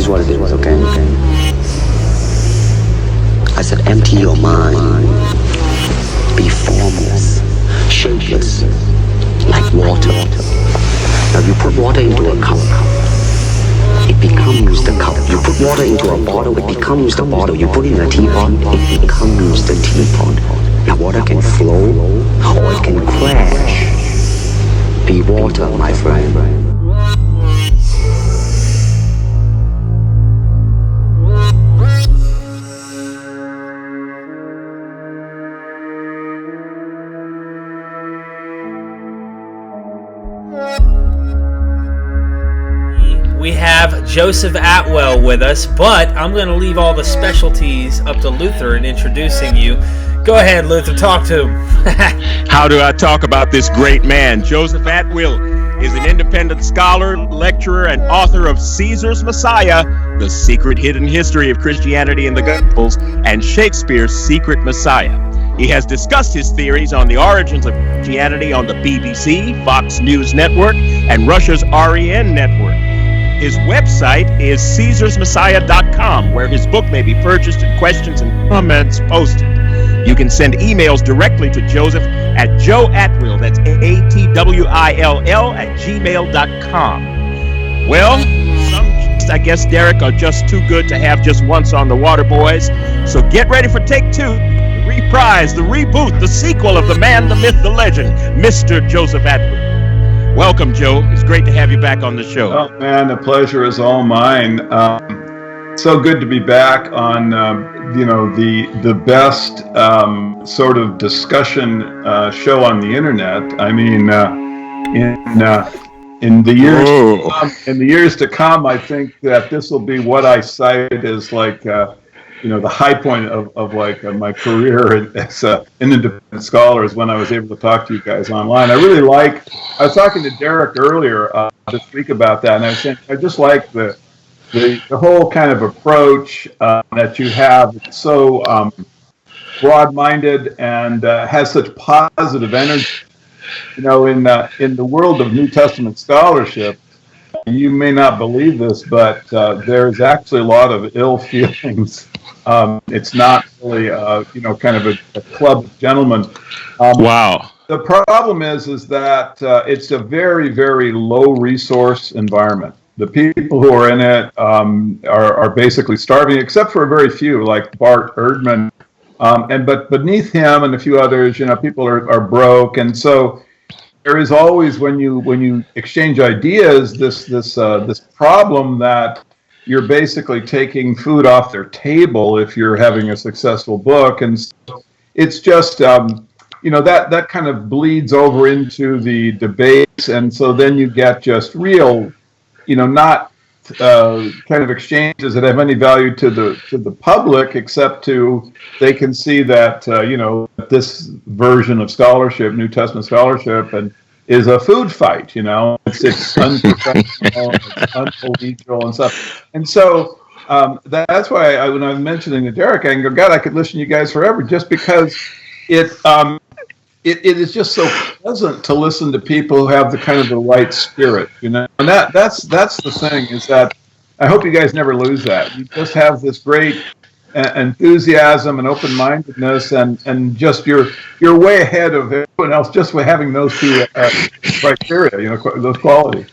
is what it is, okay? I said empty your mind. Be formless, shapeless, like water. Now you put water into a cup, it becomes the cup. You put water into a bottle, it becomes the bottle. You put it in a teapot, it becomes the teapot. Now water can flow, or it can crash. Be water, my friend. We have Joseph Atwill with us, but I'm going to leave all the specialties up to Luther in introducing you. Go ahead, Luther, talk to him. How do I talk about this great man? Joseph Atwill is an independent scholar, lecturer, and author of Caesar's Messiah, The Secret Hidden History of Christianity in the Gospels, and Shakespeare's Secret Messiah. He has discussed his theories on the origins of Christianity on the BBC, Fox News Network, and Russia's REN network. His website is CaesarsMessiah.com, where his book may be purchased and questions and comments posted. You can send emails directly to Joseph at joeatwill, that's ATWILL @gmail.com. Well, some, I guess, Derek, are just too good to have just once on the Water Boys. So get ready for take two, the reprise, the reboot, the sequel of the man, the myth, the legend, Mr. Joseph Atwill. Welcome, Joe. It's great to have you back on the show. Oh, man, the pleasure is all mine. So good to be back on, the best sort of discussion show on the internet. I mean, in the years to come, I think that this will be what I cite as like, the high point of my career as an independent scholar is when I was able to talk to you guys online. I was talking to Derek earlier this week about that, and I was saying I just like the whole kind of approach that you have. It's so broad-minded and has such positive energy. In the world of New Testament scholarship, you may not believe this, but there's actually a lot of ill feelings. It's not really, kind of a club of gentlemen. Wow. The problem is that it's a very, very low resource environment. The people who are in it are basically starving, except for a very few, like Bart Erdman. But beneath him and a few others, people are broke, and so there is always, when you exchange ideas, this problem that you're basically taking food off their table if you're having a successful book, and so it's just that kind of bleeds over into the debates, and so then you get just real, not kind of exchanges that have any value to the public, except they can see that this version of scholarship, New Testament scholarship, is a food fight. It's unprofessional, it's uncollegial and stuff. And so that's why when I was mentioning to Derek, I go, God, I could listen to you guys forever, just because it is just so pleasant to listen to people who have the kind of the right spirit, and that's the thing, is that I hope you guys never lose that. You just have this great enthusiasm and open-mindedness, and just you're way ahead of everyone else just by having those two criteria, those qualities.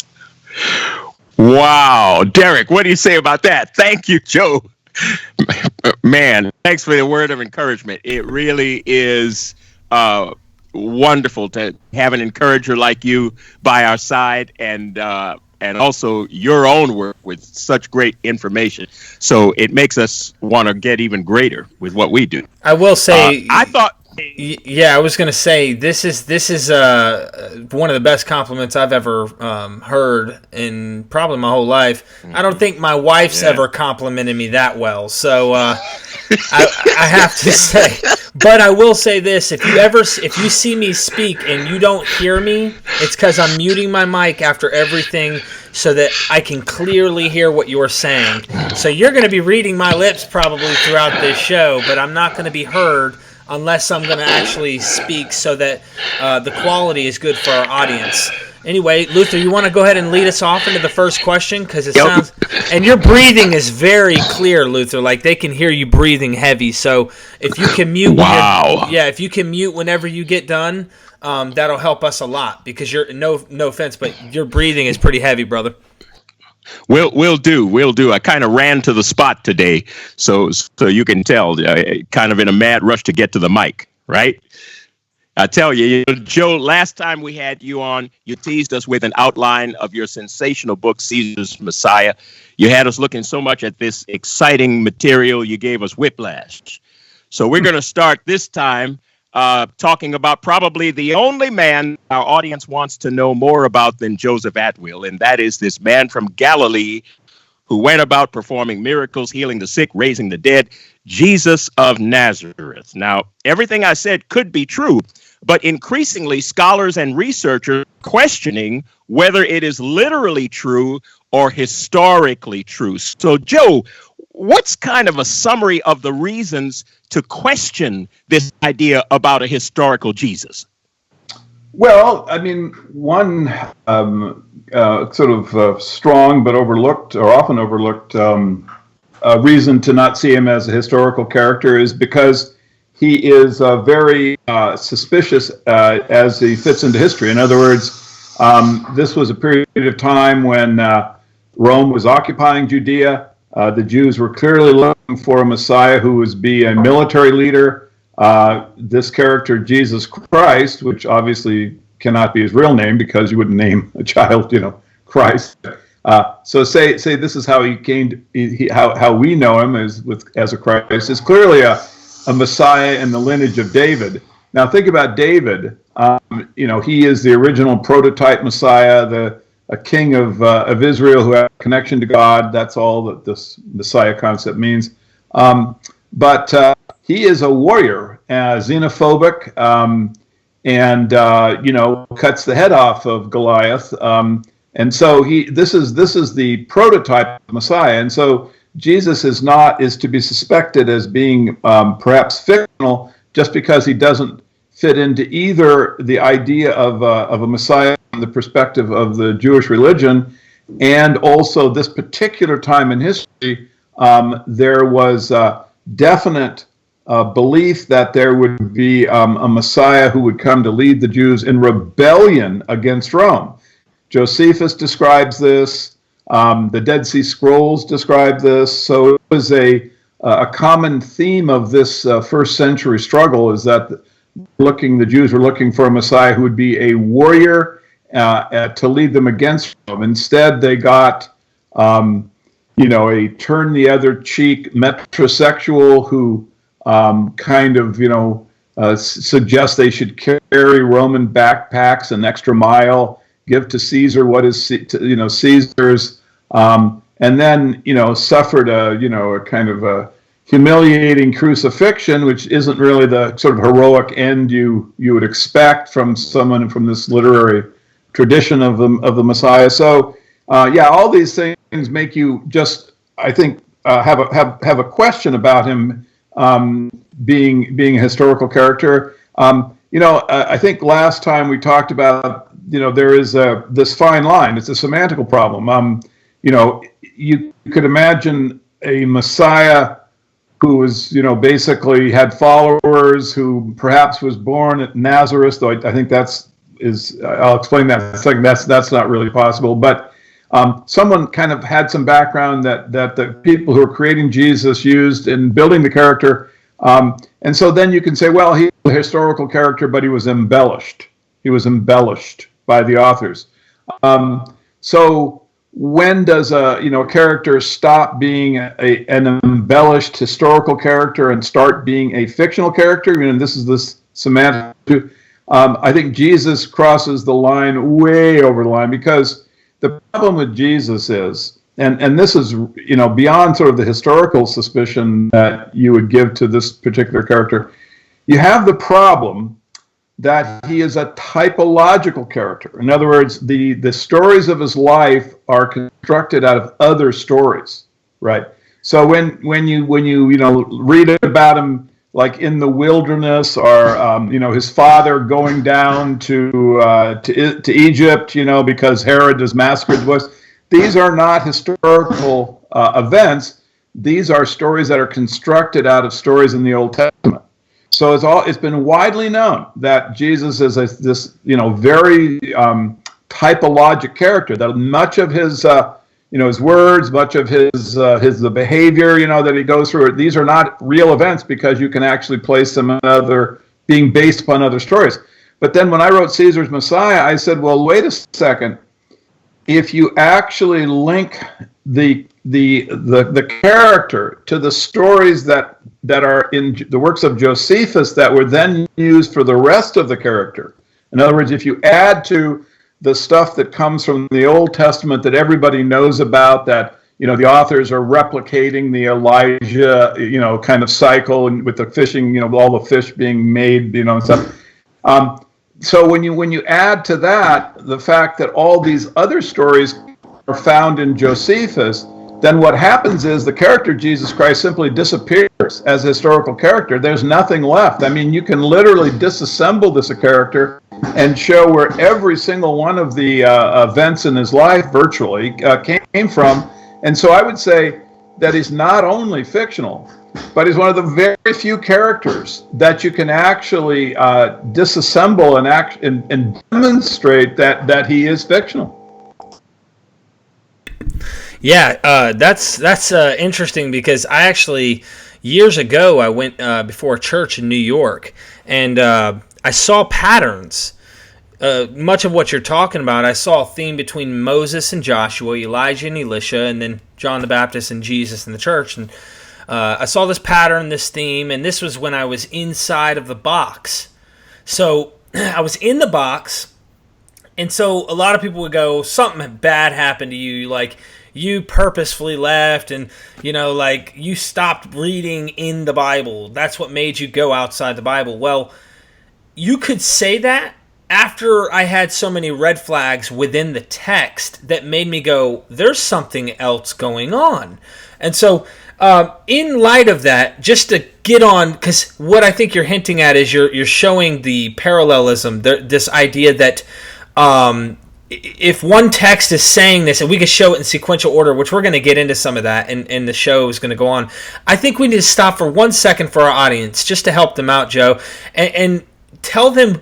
Wow. Derek, what do you say about that? Thank you, Joe. Man, thanks for the word of encouragement. It really is wonderful to have an encourager like you by our side, and also your own work with such great information. So it makes us want to get even greater with what we do. I will say, I was going to say this is one of the best compliments I've ever heard in probably my whole life. Mm-hmm. I don't think my wife's ever complimented me that well. So I have to say, but I will say this: if you see me speak and you don't hear me, it's because I'm muting my mic after everything so that I can clearly hear what you're saying. So you're going to be reading my lips probably throughout this show, but I'm not going to be heard unless I'm going to actually speak, so that the quality is good for our audience. Anyway, Luther, you want to go ahead and lead us off into the first question? Because it sounds, and your breathing is very clear, Luther. Like they can hear you breathing heavy. So if you can mute, if you can mute whenever you get done, that'll help us a lot. Because you're no offense, but your breathing is pretty heavy, brother. We'll do. I kind of ran to the spot today, so you can tell, kind of in a mad rush to get to the mic, right? I tell you, Joe, last time we had you on, you teased us with an outline of your sensational book, Caesar's Messiah. You had us looking so much at this exciting material, you gave us whiplash. So we're going to start this time talking about probably the only man our audience wants to know more about than Joseph Atwill, and that is this man from Galilee who went about performing miracles, healing the sick, raising the dead, Jesus of Nazareth. Now, everything I said could be true, but increasingly scholars and researchers are questioning whether it is literally true or historically true. So, Joe, what's kind of a summary of the reasons to question this idea about a historical Jesus? Well, I mean, one strong but overlooked, or often overlooked, reason to not see him as a historical character is because he is very suspicious as he fits into history. In other words, this was a period of time when Rome was occupying Judea. The Jews were clearly looking for a Messiah who would be a military leader. This character, Jesus Christ, which obviously cannot be his real name because you wouldn't name a child, Christ. So say this is how he came. How we know him as a Christ is clearly a Messiah in the lineage of David. Now think about David. He is the original prototype Messiah, a king of Israel who had a connection to God. That's all that this Messiah concept means. But he is a warrior, xenophobic, and cuts the head off of Goliath. And so this is the prototype Messiah. And so Jesus is to be suspected as being perhaps fictional just because he doesn't fit into either the idea of a Messiah from the perspective of the Jewish religion, and also this particular time in history, there was definite belief that there would be a Messiah who would come to lead the Jews in rebellion against Rome. Josephus describes this. The Dead Sea Scrolls describe this. So it was a common theme of this first century struggle is that the Jews were looking for a Messiah who would be a warrior to lead them against Rome. Instead, they got a turn the other cheek metrosexual who suggests they should carry Roman backpacks an extra mile, give to Caesar what is Caesar's, and then suffered a kind of a humiliating crucifixion, which isn't really the sort of heroic end you would expect from someone from this literary tradition of the Messiah. So all these things make you just, I think, have a question about him being a historical character. I think last time we talked about there is this fine line. It's a semantical problem. You could imagine a Messiah who was, basically had followers, who perhaps was born at Nazareth, though I think I'll explain that in a second. That's not really possible. But someone kind of had some background that the people who are creating Jesus used in building the character. And so then you can say, well, he's a historical character, but he was embellished. He was embellished by the authors. So when does a character stop being an embellished historical character and start being a fictional character? This is this semantic. I think Jesus crosses the line, way over the line, because the problem with Jesus is, and this is beyond sort of the historical suspicion that you would give to this particular character. You have the problem that he is a typological character. In other words, the stories of his life are constructed out of other stories, right? So when you read about him like in the wilderness, or his father going down to Egypt, because Herod has massacred the boys. These are not historical events. These are stories that are constructed out of stories in the Old Testament. So it's been widely known that Jesus is this very typologic character. That much of his his words, much of the behavior that he goes through. These are not real events because you can actually place them in being based upon other stories. But then when I wrote Caesar's Messiah, I said, well, wait a second. If you actually link the character to the stories that are in the works of Josephus that were then used for the rest of the character. In other words, if you add to the stuff that comes from the Old Testament that everybody knows about, that the authors are replicating the Elijah kind of cycle, and with the fishing, all the fish being made, and stuff. So when you add to that the fact that all these other stories are found in Josephus, then what happens is the character Jesus Christ simply disappears as a historical character. There's nothing left. I mean, you can literally disassemble this character and show where every single one of the events in his life virtually came from. And so I would say that he's not only fictional, but he's one of the very few characters that you can actually disassemble and demonstrate that he is fictional. Yeah, that's interesting, because I actually, years ago, I went before a church in New York, and I saw patterns. Much of what you're talking about, I saw a theme between Moses and Joshua, Elijah and Elisha, and then John the Baptist and Jesus in the church. And I saw this pattern, this theme, and this was when I was inside of the box. So I was in the box, and so a lot of people would go, something bad happened to you, like you purposefully left, and like you stopped reading in the Bible. That's what made you go outside the Bible. Well, you could say that after I had so many red flags within the text that made me go, there's something else going on. And so in light of that, just to get on, because what I think you're hinting at is you're showing the parallelism, this idea that if one text is saying this, and we can show it in sequential order, which we're going to get into some of that, and the show is going to go on, I think we need to stop for 1 second for our audience, just to help them out, Joe, and tell them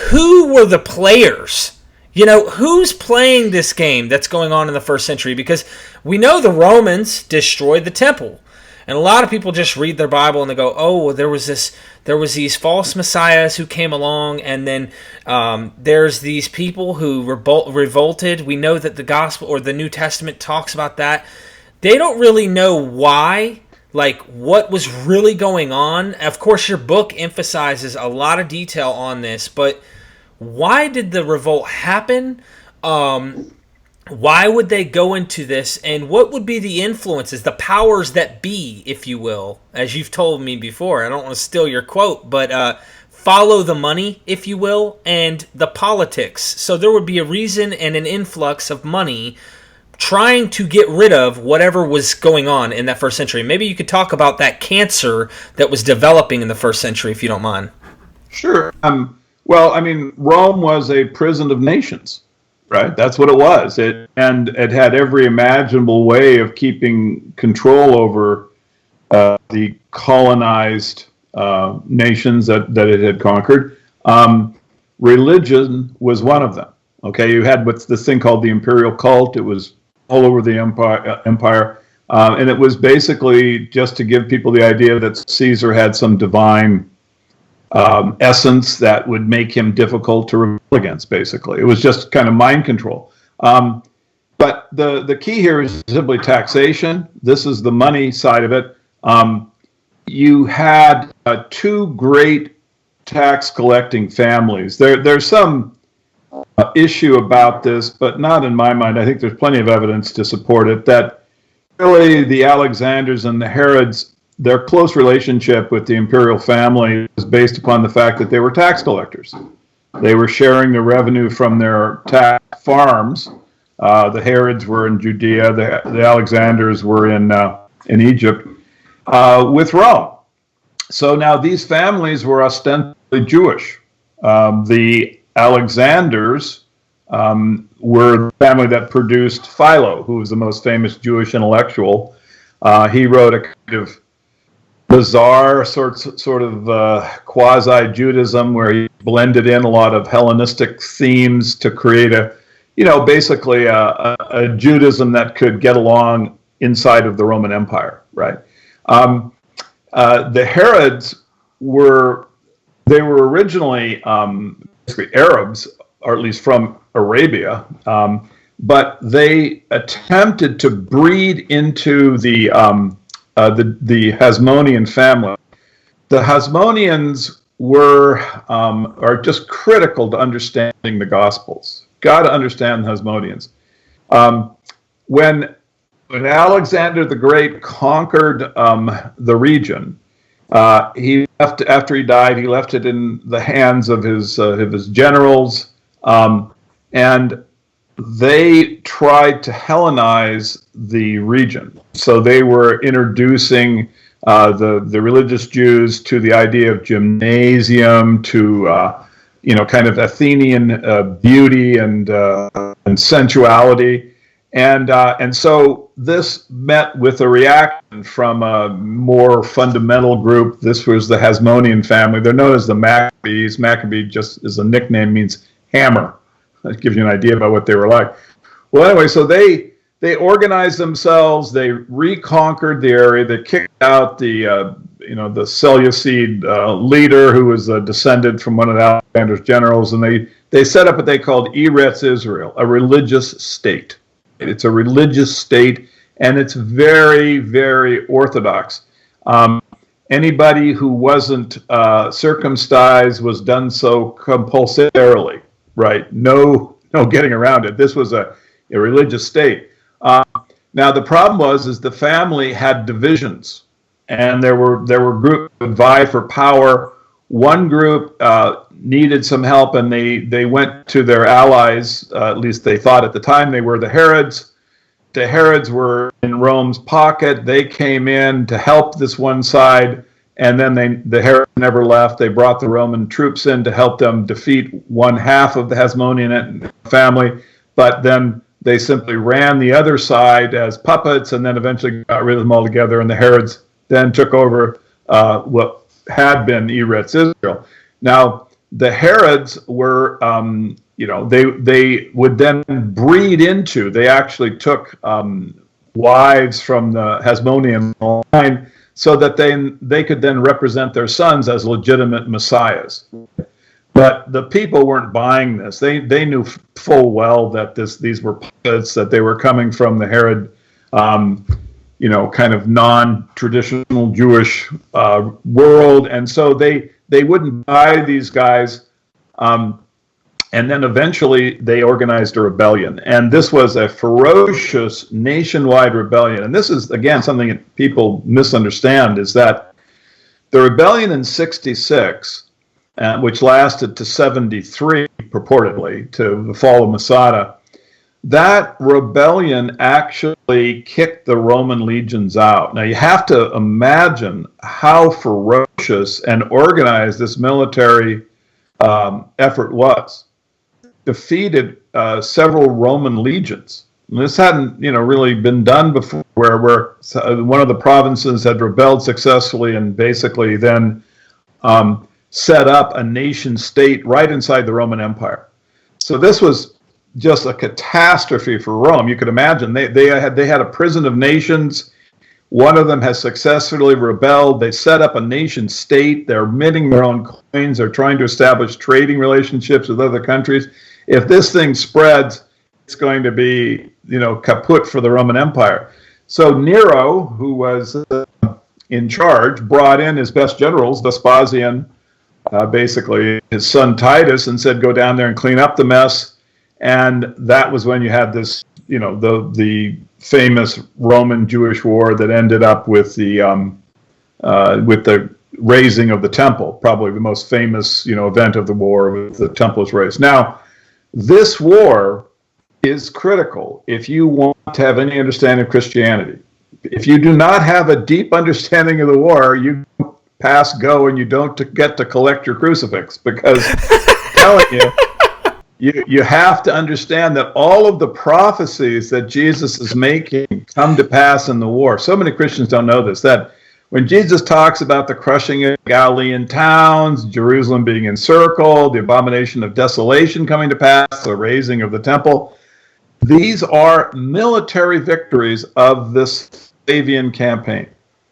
who were the players. Who's playing this game that's going on in the first century? Because we know the Romans destroyed the temple. And a lot of people just read their Bible and they go, oh, there was these false messiahs who came along, and then there's these people who revolted. We know that the gospel or the New Testament talks about that. They don't really know why, like what was really going on. Of course, your book emphasizes a lot of detail on this, but why did the revolt happen? Why would they go into this, and what would be the influences, the powers that be, if you will, as you've told me before? I don't want to steal your quote, but follow the money, if you will, and the politics. So there would be a reason and an influx of money trying to get rid of whatever was going on in that first century. Maybe you could talk about that cancer that was developing in the first century, if you don't mind. Sure. Well, I mean, Rome was a prison of nations. Right, that's what it was. It had every imaginable way of keeping control over the colonized nations that it had conquered. Religion was one of them. Okay, you had what's this thing called the imperial cult. It was all over the empire, and it was basically just to give people the idea that Caesar had some divine essence that would make him difficult to rebel against. Basically, it was just kind of mind control. But the key here is simply taxation. This is the money side of it. You had two great tax collecting families. There's some issue about this, but not in my mind. I think there's plenty of evidence to support it, that really the Alexanders and the Herods, their close relationship with the imperial family was based upon the fact that they were tax collectors. They were sharing the revenue from their tax farms. The Herods were in Judea. The Alexanders were in Egypt with Rome. So now these families were ostensibly Jewish. The Alexanders were the family that produced Philo, who was the most famous Jewish intellectual. He wrote a kind of bizarre sort of quasi-Judaism where he blended in a lot of Hellenistic themes to create basically a Judaism that could get along inside of the Roman Empire, right? The Herods were originally basically Arabs, or at least from Arabia, but they attempted to breed into the Hasmonean family. The Hasmoneans are just critical to understanding the Gospels. Got to understand the Hasmoneans. When Alexander the Great conquered the region, he left after he died. He left it in the hands of his generals, and they tried to Hellenize the region. So they were introducing the religious Jews to the idea of gymnasium, to kind of Athenian beauty and sensuality, and so this met with a reaction from a more fundamental group. This was the Hasmonean family. They're known as the Maccabees. Maccabee just as a nickname means hammer. That gives you an idea about what they were like. Well, anyway, so they organized themselves. They reconquered the area. They kicked out the Seleucid leader, who was descended from one of Alexander's generals, and they set up what they called Eretz Israel, a religious state. It's a religious state, and it's very, very orthodox. Anybody who wasn't circumcised was done so compulsorily, right? No getting around it. This was a religious state. Now the problem was the family had divisions, and there were groups that vied for power. One group needed some help, and they went to their allies. At least they thought at the time they were the Herods. The Herods were in Rome's pocket. They came in to help this one side, and then the Herods never left. They brought the Roman troops in to help them defeat one half of the Hasmonean family, but then they simply ran the other side as puppets, and then eventually got rid of them altogether, and the Herods then took over what had been Eretz Israel. Now, the Herods were, they would then breed into, they actually took wives from the Hasmonean line so that they could then represent their sons as legitimate messiahs. But the people weren't buying this. They knew full well that these were puppets, that they were coming from the Herod kind of non-traditional Jewish world, and so they wouldn't buy these guys. And then eventually they organized a rebellion, and this was a ferocious nationwide rebellion. And this is again something that people misunderstand, is that the rebellion in '66, which lasted to '73 purportedly, to the fall of Masada. That rebellion actually kicked the Roman legions out. Now you have to imagine how ferocious and organized this military effort was. Defeated several Roman legions. And this hadn't, really been done before, where one of the provinces had rebelled successfully and basically then set up a nation state right inside the Roman Empire. So this was just a catastrophe for Rome. You could imagine they had a prison of nations. One of them has successfully rebelled. They set up a nation state. They're minting their own coins. They're trying to establish trading relationships with other countries. If this thing spreads, it's going to be, kaput for the Roman Empire. So Nero, who was in charge, brought in his best generals, Vespasian, basically his son Titus, and said, go down there and clean up the mess. And that was when you had this, the famous Roman-Jewish war that ended up with the raising of the temple, probably the most famous, event of the war, with the temple was raised. Now, this war is critical if you want to have any understanding of Christianity. If you do not have a deep understanding of the war, you pass go and you don't get to collect your crucifix, because I'm telling you have to understand that all of the prophecies that Jesus is making come to pass in the war. So many Christians don't know this, that when Jesus talks about the crushing of Galilean towns, Jerusalem being encircled, the abomination of desolation coming to pass, the razing of the temple, these are military victories of this Flavian campaign.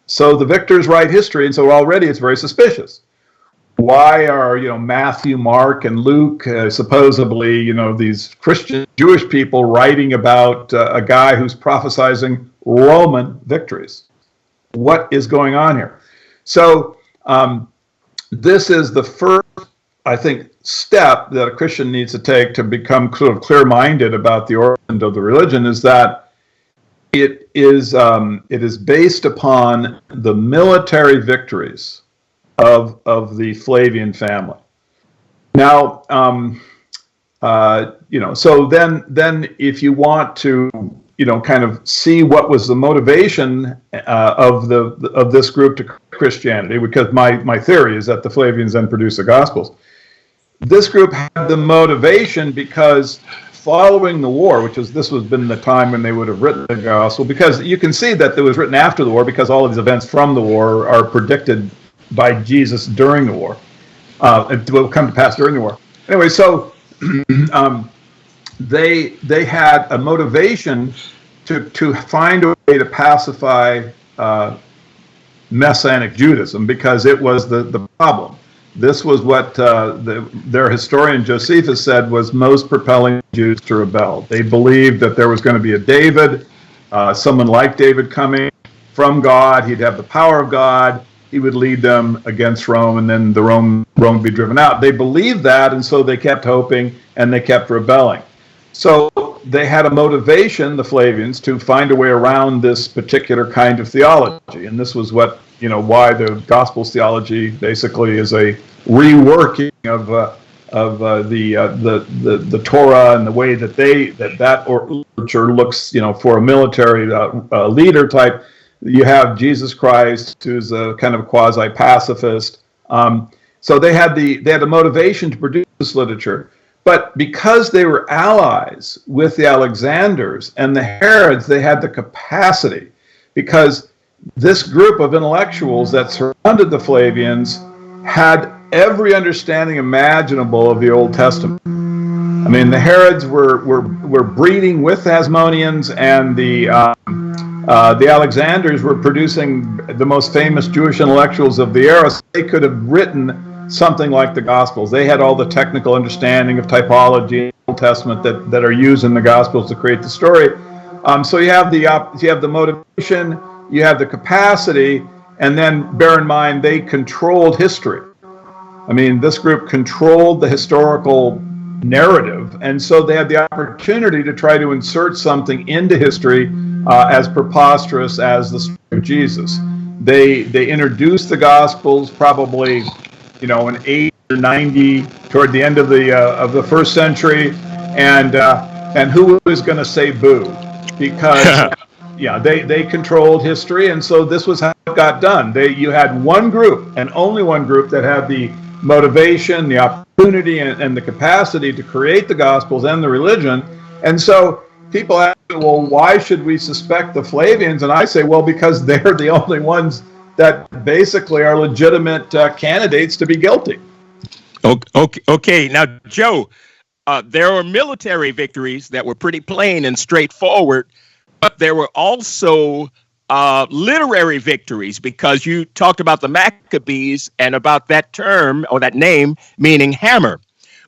So the victors write history, and so already it's very suspicious. Why are Matthew, Mark, and Luke supposedly these Christian Jewish people writing about a guy who's prophesizing Roman victories? What is going on here? So this is the first, I think, step that a Christian needs to take to become sort of clear-minded about the origin of the religion, is that it is based upon the military victories of the Flavian family. Now, so then if you want to kind of see what was the motivation of this group to Christianity, because my theory is that the Flavians then produced the Gospels. This group had the motivation because following the war, this was been the time when they would have written the Gospel, because you can see that it was written after the war, because all of these events from the war are predicted by Jesus during the war. It will come to pass during the war. Anyway, so they had a motivation to find a way to pacify Messianic Judaism, because it was the problem. This was what their historian Josephus said was most propelling Jews to rebel. They believed that there was going to be a David, someone like David coming from God. He'd have the power of God. He would lead them against Rome, and then Rome would be driven out. They believed that, and so they kept hoping, and they kept rebelling. So they had a motivation, the Flavians, to find a way around this particular kind of theology, and this was what why the Gospels theology basically is a reworking of the Torah and the way that that literature looks, for a military leader type. You have Jesus Christ, who's a kind of quasi-pacifist. So they had the motivation to produce this literature. But because they were allies with the Alexanders and the Herods, they had the capacity, because this group of intellectuals that surrounded the Flavians had every understanding imaginable of the Old Testament. I mean, the Herods were breeding with the Hasmoneans, and the Alexanders were producing the most famous Jewish intellectuals of the era. So they could have written something like the Gospels. They had all the technical understanding of typology in the Old Testament that are used in the Gospels to create the story. So you have the motivation, you have the capacity, and then bear in mind they controlled history. I mean, this group controlled the historical narrative, and so they had the opportunity to try to insert something into history as preposterous as the story of Jesus. They introduced the Gospels probably, in 80 or 90 toward the end of the first century, and who was going to say boo? Because they controlled history, and so this was how it got done. You had one group, and only one group, that had the motivation, the opportunity, and the capacity to create the Gospels and the religion. And so people ask, well, why should we suspect the Flavians? And I say, well, because they're the only ones that basically are legitimate candidates to be guilty. Okay. Now, Joe, there were military victories that were pretty plain and straightforward, but there were also literary victories, because you talked about the Maccabees and about that term or that name meaning hammer.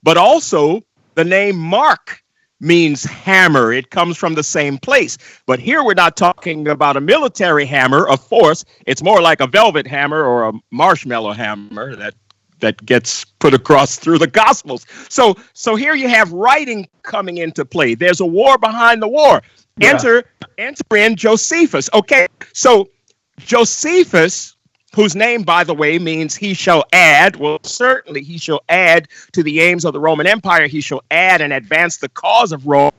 But also the name Mark means hammer. It comes from the same place. But here we're not talking about a military hammer of force. It's more like a velvet hammer or a marshmallow hammer that gets put across through the Gospels. So here you have writing coming into play. There's a war behind the war. Yeah. Enter in Josephus. Okay, so Josephus, whose name, by the way, means he shall add. Well, certainly he shall add to the aims of the Roman Empire. He shall add and advance the cause of Rome.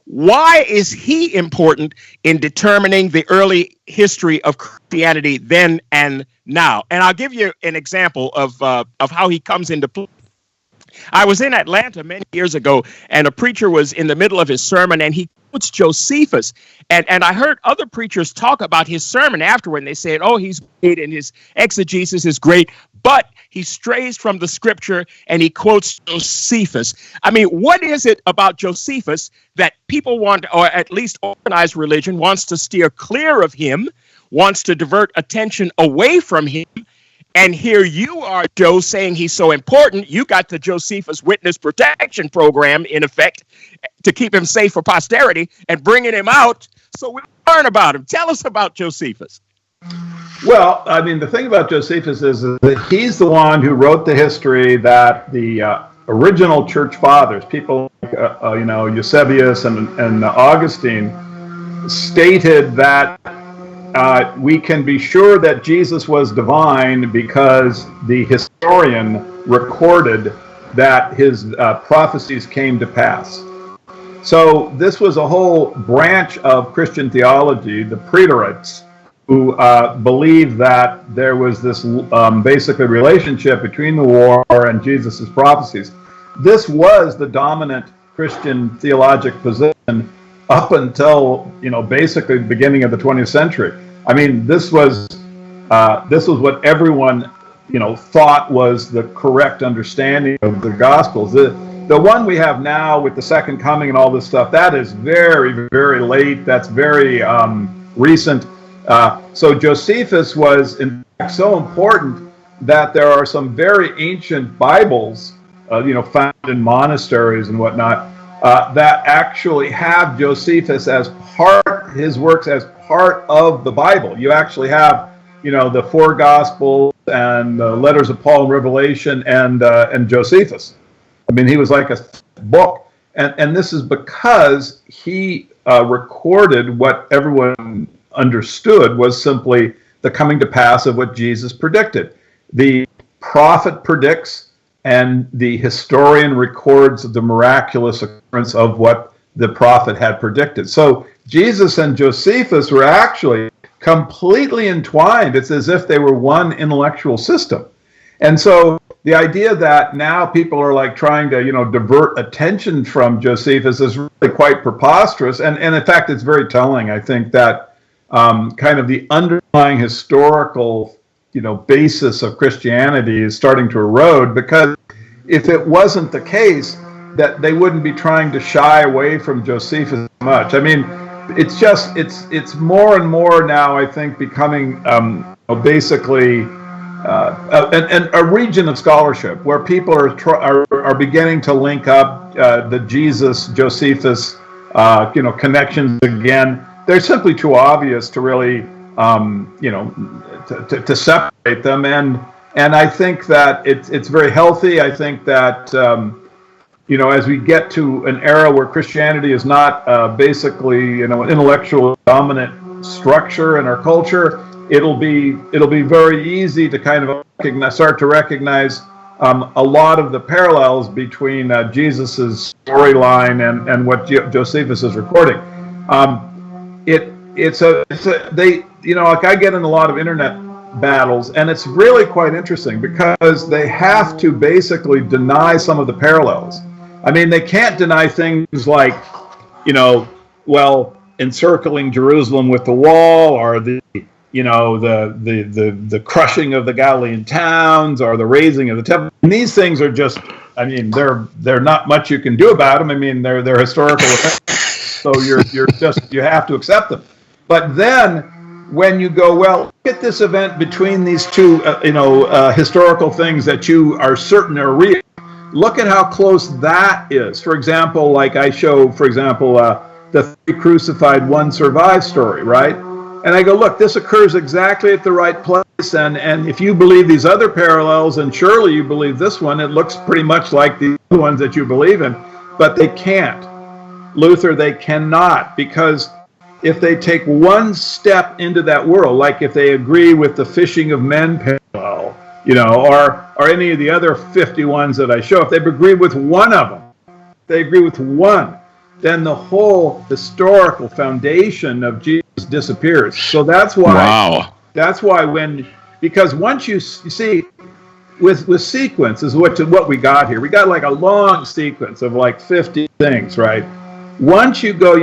Why is he important in determining the early history of Christianity then and now? And I'll give you an example of how he comes into play. I was in Atlanta many years ago, and a preacher was in the middle of his sermon, and he quotes Josephus. And I heard other preachers talk about his sermon afterward, and they said, oh, he's great, and his exegesis is great, but he strays from the scripture, and he quotes Josephus. I mean, what is it about Josephus that people want, or at least organized religion, wants to steer clear of him, wants to divert attention away from him? And here you are, Joe, saying he's so important. You got the Josephus Witness Protection Program, in effect, to keep him safe for posterity and bringing him out so we learn about him. Tell us about Josephus. Well, I mean, the thing about Josephus is that he's the one who wrote the history that the original church fathers, people like, Eusebius and Augustine, stated that we can be sure that Jesus was divine because the historian recorded that his prophecies came to pass. So this was a whole branch of Christian theology, the preterites, who believed that there was this basically relationship between the war and Jesus' prophecies. This was the dominant Christian theologic position up until, basically the beginning of the 20th century. I mean, this was what everyone, thought was the correct understanding of the Gospels. The one we have now with the second coming and all this stuff, that is very, very late. That's very recent. So Josephus was, in fact, so important that there are some very ancient Bibles, found in monasteries and whatnot, that actually have Josephus as his works as part of the Bible. You actually have, the four Gospels and the letters of Paul and Revelation and Josephus. I mean, he was like a book, and this is because he recorded what everyone understood was simply the coming to pass of what Jesus predicted. The prophet predicts, and the historian records the miraculous occurrence of what the prophet had predicted. So Jesus and Josephus were actually completely entwined. It's as if they were one intellectual system. And so the idea that now people are like trying to, divert attention from Josephus is really quite preposterous. And in fact, it's very telling. I think that kind of the underlying historical, basis of Christianity is starting to erode, because if it wasn't the case, that they wouldn't be trying to shy away from Josephus much. I mean, it's more and more now, I think, becoming basically a region of scholarship where people are beginning to link up the Jesus Josephus connections again. They're simply too obvious to really to separate them, and I think that it's very healthy. I think that as we get to an era where Christianity is not basically an intellectual dominant structure in our culture, it'll be very easy to kind of start to recognize a lot of the parallels between Jesus's storyline and what Josephus is recording. I get in a lot of internet battles, and it's really quite interesting because they have to basically deny some of the parallels. I mean, they can't deny things like, encircling Jerusalem with the wall, or the crushing of the Galilean towns, or the raising of the temple. And these things are just, I mean, they're not much you can do about them. I mean, they're historical events, so you have to accept them. But then when you go, well, look at this event between these two, historical things that you are certain are real. Look at how close that is. For example, like I show, the 3 crucified, 1 survived story, right? And I go, look, this occurs exactly at the right place. And if you believe these other parallels, and surely you believe this one, it looks pretty much like the other ones that you believe in. But they can't. Luther, they cannot, because if they take one step into that world, like if they agree with the fishing of men parallel, or any of the other 50 ones that I show, if they agree with one of them, they agree with one, then the whole historical foundation of Jesus disappears. So that's why. Wow. That's why because once you see, with sequence is what we got here. We got like a long sequence of like 50 things, right? Once you go,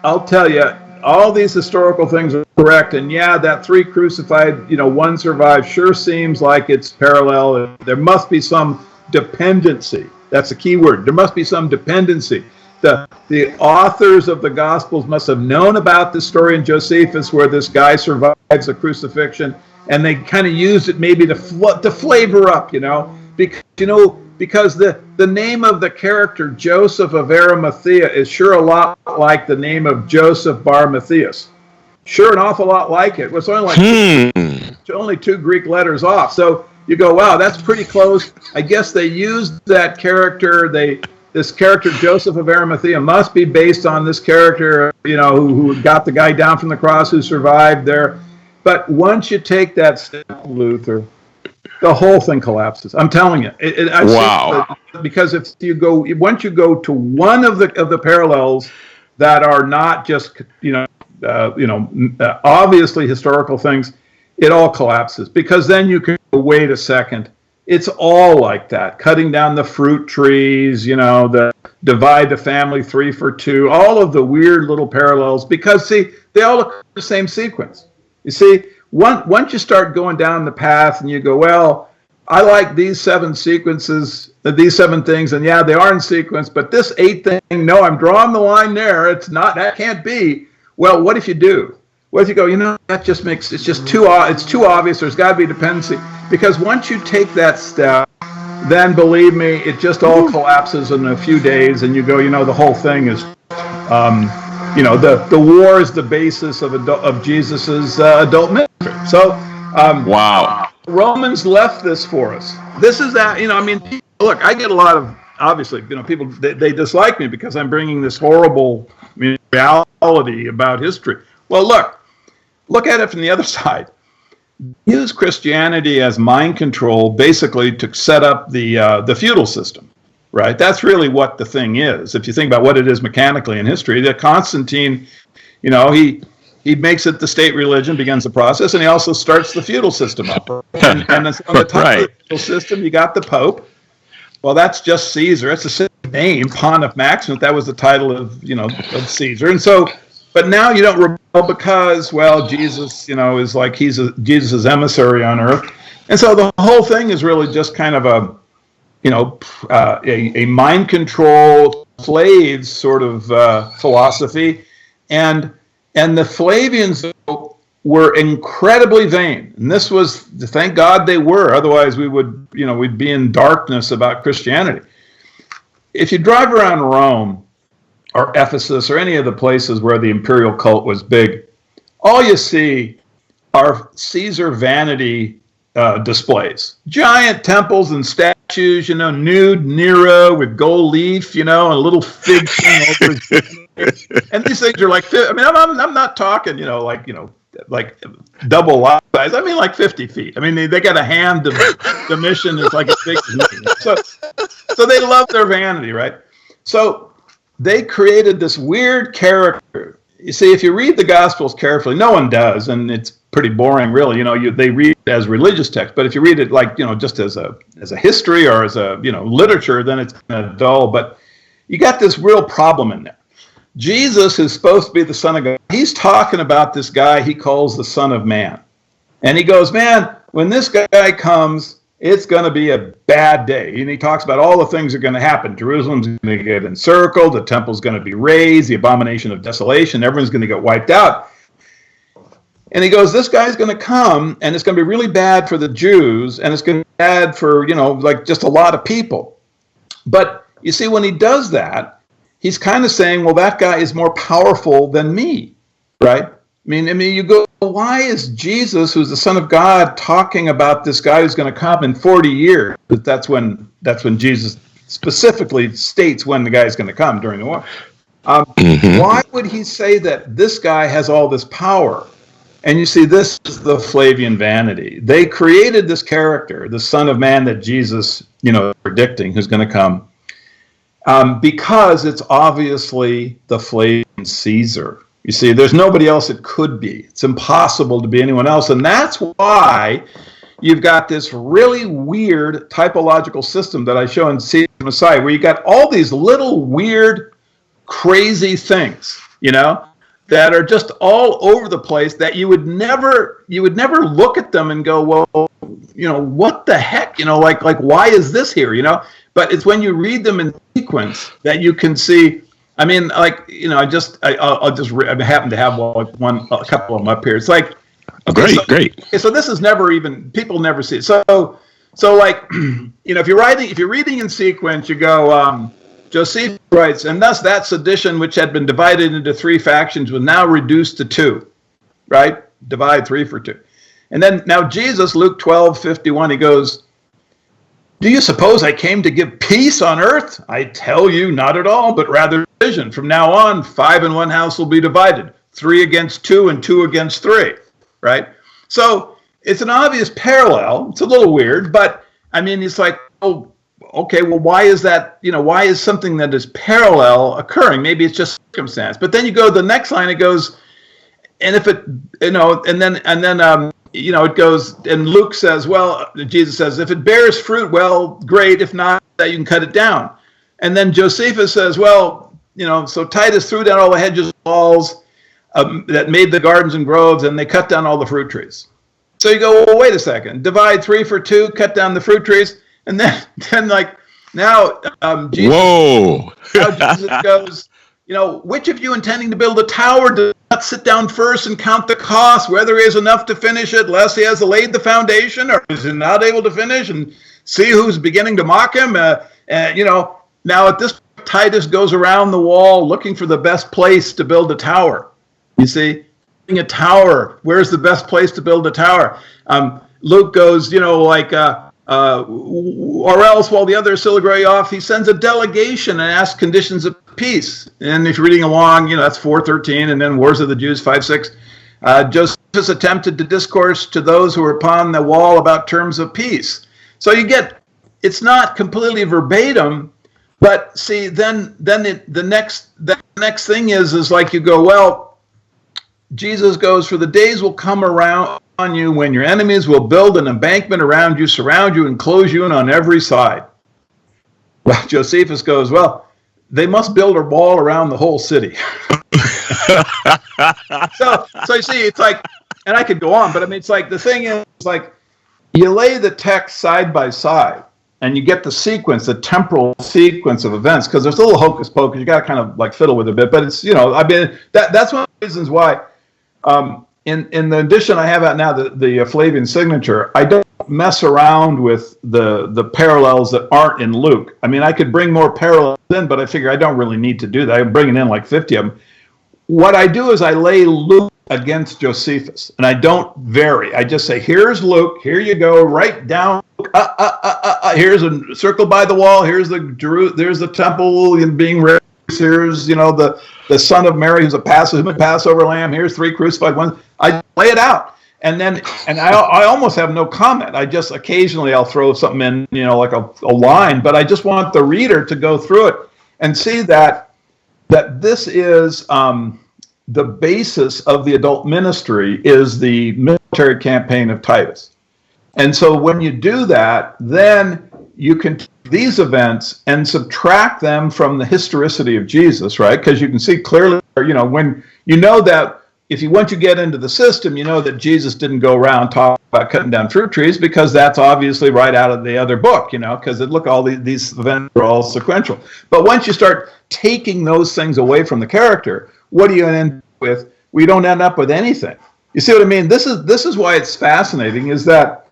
I'll tell you, all these historical things are correct, and yeah, that 3 crucified, 1 survived, sure seems like it's parallel. There must be some dependency. That's the key word. There must be some dependency. The authors of the Gospels must have known about this story in Josephus where this guy survives the crucifixion, and they kind of used it maybe to flavor up, because the name of the character Joseph of Arimathea is sure a lot like the name of Joseph Bar Matthias. Sure, an awful lot like it. It's only only 2 Greek letters off. So you go, wow, that's pretty close. I guess they used that character. This character Joseph of Arimathea must be based on this character, who got the guy down from the cross, who survived there. But once you take that step, Luther, the whole thing collapses. I'm telling you. Wow. Because once you go to one of the parallels that are not just obviously historical things, it all collapses. Because then you can go, wait a second. It's all like that. Cutting down the fruit trees, the divide the family 3 for 2, all of the weird little parallels. Because see, they all occur in the same sequence. You see, once you start going down the path and you go, well, I like these 7 sequences, these 7 things, and yeah, they are in sequence, but this 8th thing, no, I'm drawing the line there. It's not, that can't be. Well, what if you do? What if you go, that just makes, it's too obvious, there's got to be dependency. Because once you take that step, then believe me, it just all collapses in a few days, and you go, the whole thing is, the war is the basis of Jesus's adult ministry. So, wow. Romans left this for us. This is that, look, I get a lot of, obviously, people, they dislike me because I'm bringing this horrible reality about history. Well, look at it from the other side. Use Christianity as mind control, basically to set up the feudal system, right? That's really what the thing is. If you think about what it is mechanically in history, that Constantine, he makes it the state religion, begins the process, and he also starts the feudal system up. And on the top of the feudal system, you got the Pope. Well, that's just Caesar. It's the same name, Pontiff Maximus. That was the title of of Caesar. And so, but now you don't rebel because, well, Jesus, is like Jesus' emissary on earth. And so the whole thing is really just kind of a mind control slaves sort of philosophy. And the Flavians were incredibly vain. And this was, thank God they were. Otherwise we would, we'd be in darkness about Christianity. If you drive around Rome or Ephesus or any of the places where the imperial cult was big, all you see are Caesar vanity displays. Giant temples and statues, nude Nero with gold leaf, and a little fig thing over his and these things are like, I'm not talking, like double lot size. I mean, like 50 feet. I mean, they got a hand the mission is like a big. So they love their vanity, right? So they created this weird character. You see, if you read the Gospels carefully, no one does, and it's pretty boring, really. They read it as religious text, but if you read it like just as a history or as a literature, then it's kind of dull. But you got this real problem in there. Jesus is supposed to be the Son of God. He's talking about this guy he calls the Son of Man. And he goes, man, when this guy comes, it's going to be a bad day. And he talks about all the things that are going to happen. Jerusalem's going to get encircled. The temple's going to be razed. The abomination of desolation. Everyone's going to get wiped out. And he goes, this guy's going to come, and it's going to be really bad for the Jews, and it's going to be bad for, like just a lot of people. But you see, when he does that, he's kind of saying, well, that guy is more powerful than me, right? I mean, you go, well, why is Jesus, who's the Son of God, talking about this guy who's going to come in 40 years? But that's when Jesus specifically states when the guy's going to come during the war. Why would he say that this guy has all this power? And you see, this is the Flavian vanity. They created this character, the Son of Man that Jesus, predicting who's going to come. because it's obviously the Flavian Caesar. You see, there's nobody else it could be. It's impossible to be anyone else. And that's why you've got this really weird typological system that I show in Caesar Messiah, where you got all these little weird, crazy things, that are just all over the place, that you would never look at them and go, well, what the heck, like why is this here, But it's when you read them in sequence that you can see. I mean, like, I happen to have a couple of them up here. It's like, okay, great. So this is never even, people never see it. So like, if you're reading in sequence, you go, Josephus writes, and thus that sedition which had been divided into 3 factions was now reduced to 2, right? Divide 3 for 2. And then now Jesus, Luke 12:51, he goes, do you suppose I came to give peace on earth? I tell you, not at all, but rather division. From now on, 5 in one house will be divided, 3 against 2 and 2 against 3, right? So it's an obvious parallel. It's a little weird, but I mean, it's like, oh, okay, well, why is that, why is something that is parallel occurring? Maybe it's just circumstance. But then you go to the next line, it goes, and if it, and then it goes, and Luke says, well, Jesus says, if it bears fruit, well, great. If not, you can cut it down. And then Josephus says, well, so Titus threw down all the hedges and walls that made the gardens and groves, and they cut down all the fruit trees. So you go, well, wait a second, divide 3 for 2, cut down the fruit trees. And then like, now Jesus, whoa. now Jesus goes, which of you intending to build a tower does not sit down first and count the cost, whether he has enough to finish it, lest he has laid the foundation, or is he not able to finish, and see who's beginning to mock him? Now at this point, Titus goes around the wall looking for the best place to build a tower. You see, a tower, where's the best place to build a tower? Luke goes, or else while the others still agree off, he sends a delegation and asks conditions of peace. And if you're reading along, that's 4:13, and then Wars of the Jews 5:6. Josephus attempted to discourse to those who were upon the wall about terms of peace. So you get, it's not completely verbatim, but see, then the next thing is like you go, well, Jesus goes, for the days will come around on you when your enemies will build an embankment around you, surround you, and close you in on every side. Well, Josephus goes, well, they must build a wall around the whole city. So you see, it's like, and I could go on, but I mean, it's like, the thing is, like, you lay the text side by side, and you get the sequence, the temporal sequence of events, because there's a little hocus pocus. You got to kind of like fiddle with it a bit, but it's, I mean, that's one of the reasons why. In the edition I have out now, the Flavian signature, I don't mess around with the parallels that aren't in Luke. I mean, I could bring more parallels in, but I figure I don't really need to do that. I'm bringing in like 50 of them. What I do is I lay Luke against Josephus, and I don't vary. I just say, here's Luke, here you go, right down, here's a circle by the wall, there's the temple being raised, here's, the son of Mary who's a Passover lamb, here's 3 crucified ones. I lay it out. And I almost have no comment. I just occasionally I'll throw something in, like a line, but I just want the reader to go through it and see that this is the basis of the adult ministry is the military campaign of Titus. And so when you do that, then you can take these events and subtract them from the historicity of Jesus, right? Because you can see clearly, when that once you get into the system, that Jesus didn't go around talking about cutting down fruit trees, because that's obviously right out of the other book, because all these events are all sequential. But once you start taking those things away from the character, what do you end up with? We don't end up with anything. You see what I mean? This is why it's fascinating, is that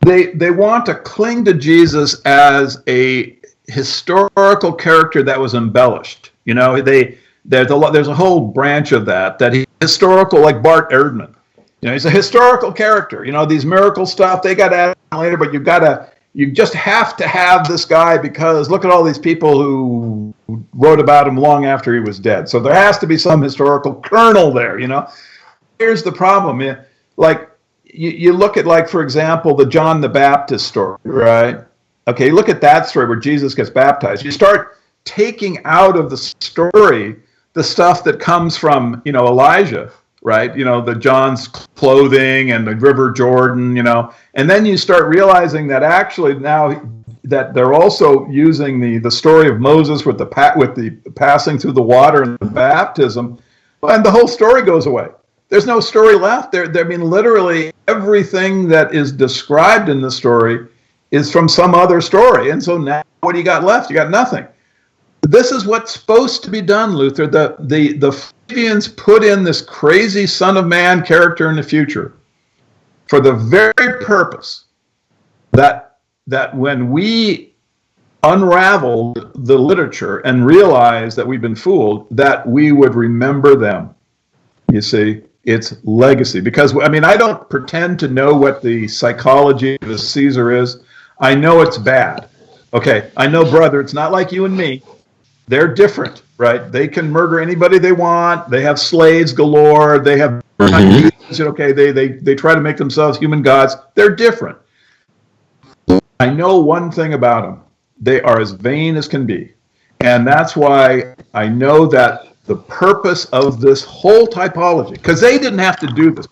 they want to cling to Jesus as a historical character that was embellished. There's a whole branch of that he's historical, like Bart Ehrman. He's a historical character. These miracle stuff, they got added later, but you just have to have this guy because look at all these people who wrote about him long after he was dead. So there has to be some historical kernel there, Here's the problem. You look at, like, for example, the John the Baptist story, right? Okay, look at that story where Jesus gets baptized. You start taking out of the story the stuff that comes from, Elijah, right? The John's clothing and the River Jordan, and then you start realizing that actually now that they're also using the story of Moses with the passing through the water and the baptism, and the whole story goes away. There's no story left. Literally everything that is described in the story is from some other story. And so now what do you got left? You got nothing. This is what's supposed to be done, Luther. The Flavians put in this crazy Son of Man character in the future for the very purpose that when we unraveled the literature and realized that we've been fooled, that we would remember them. You see, it's legacy. Because, I don't pretend to know what the psychology of the Caesar is. I know it's bad. Okay, I know, brother, it's not like you and me. They're different, right? They can murder anybody they want. They have slaves galore. They have, okay, they try to make themselves human gods. They're different. I know one thing about them. They are as vain as can be. And that's why I know that the purpose of this whole typology, because they didn't have to do this.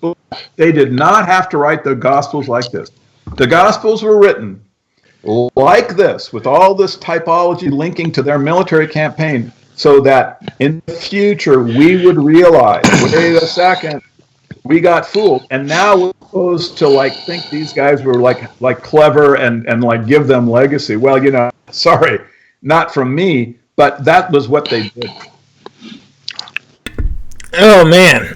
They did not have to write the Gospels like this. The Gospels were written like this, with all this typology linking to their military campaign, so that in the future we would realize, wait a second, we got fooled, and now we're supposed to think these guys were like clever and give them legacy. Well, sorry, not from me, but that was what they did. Oh man.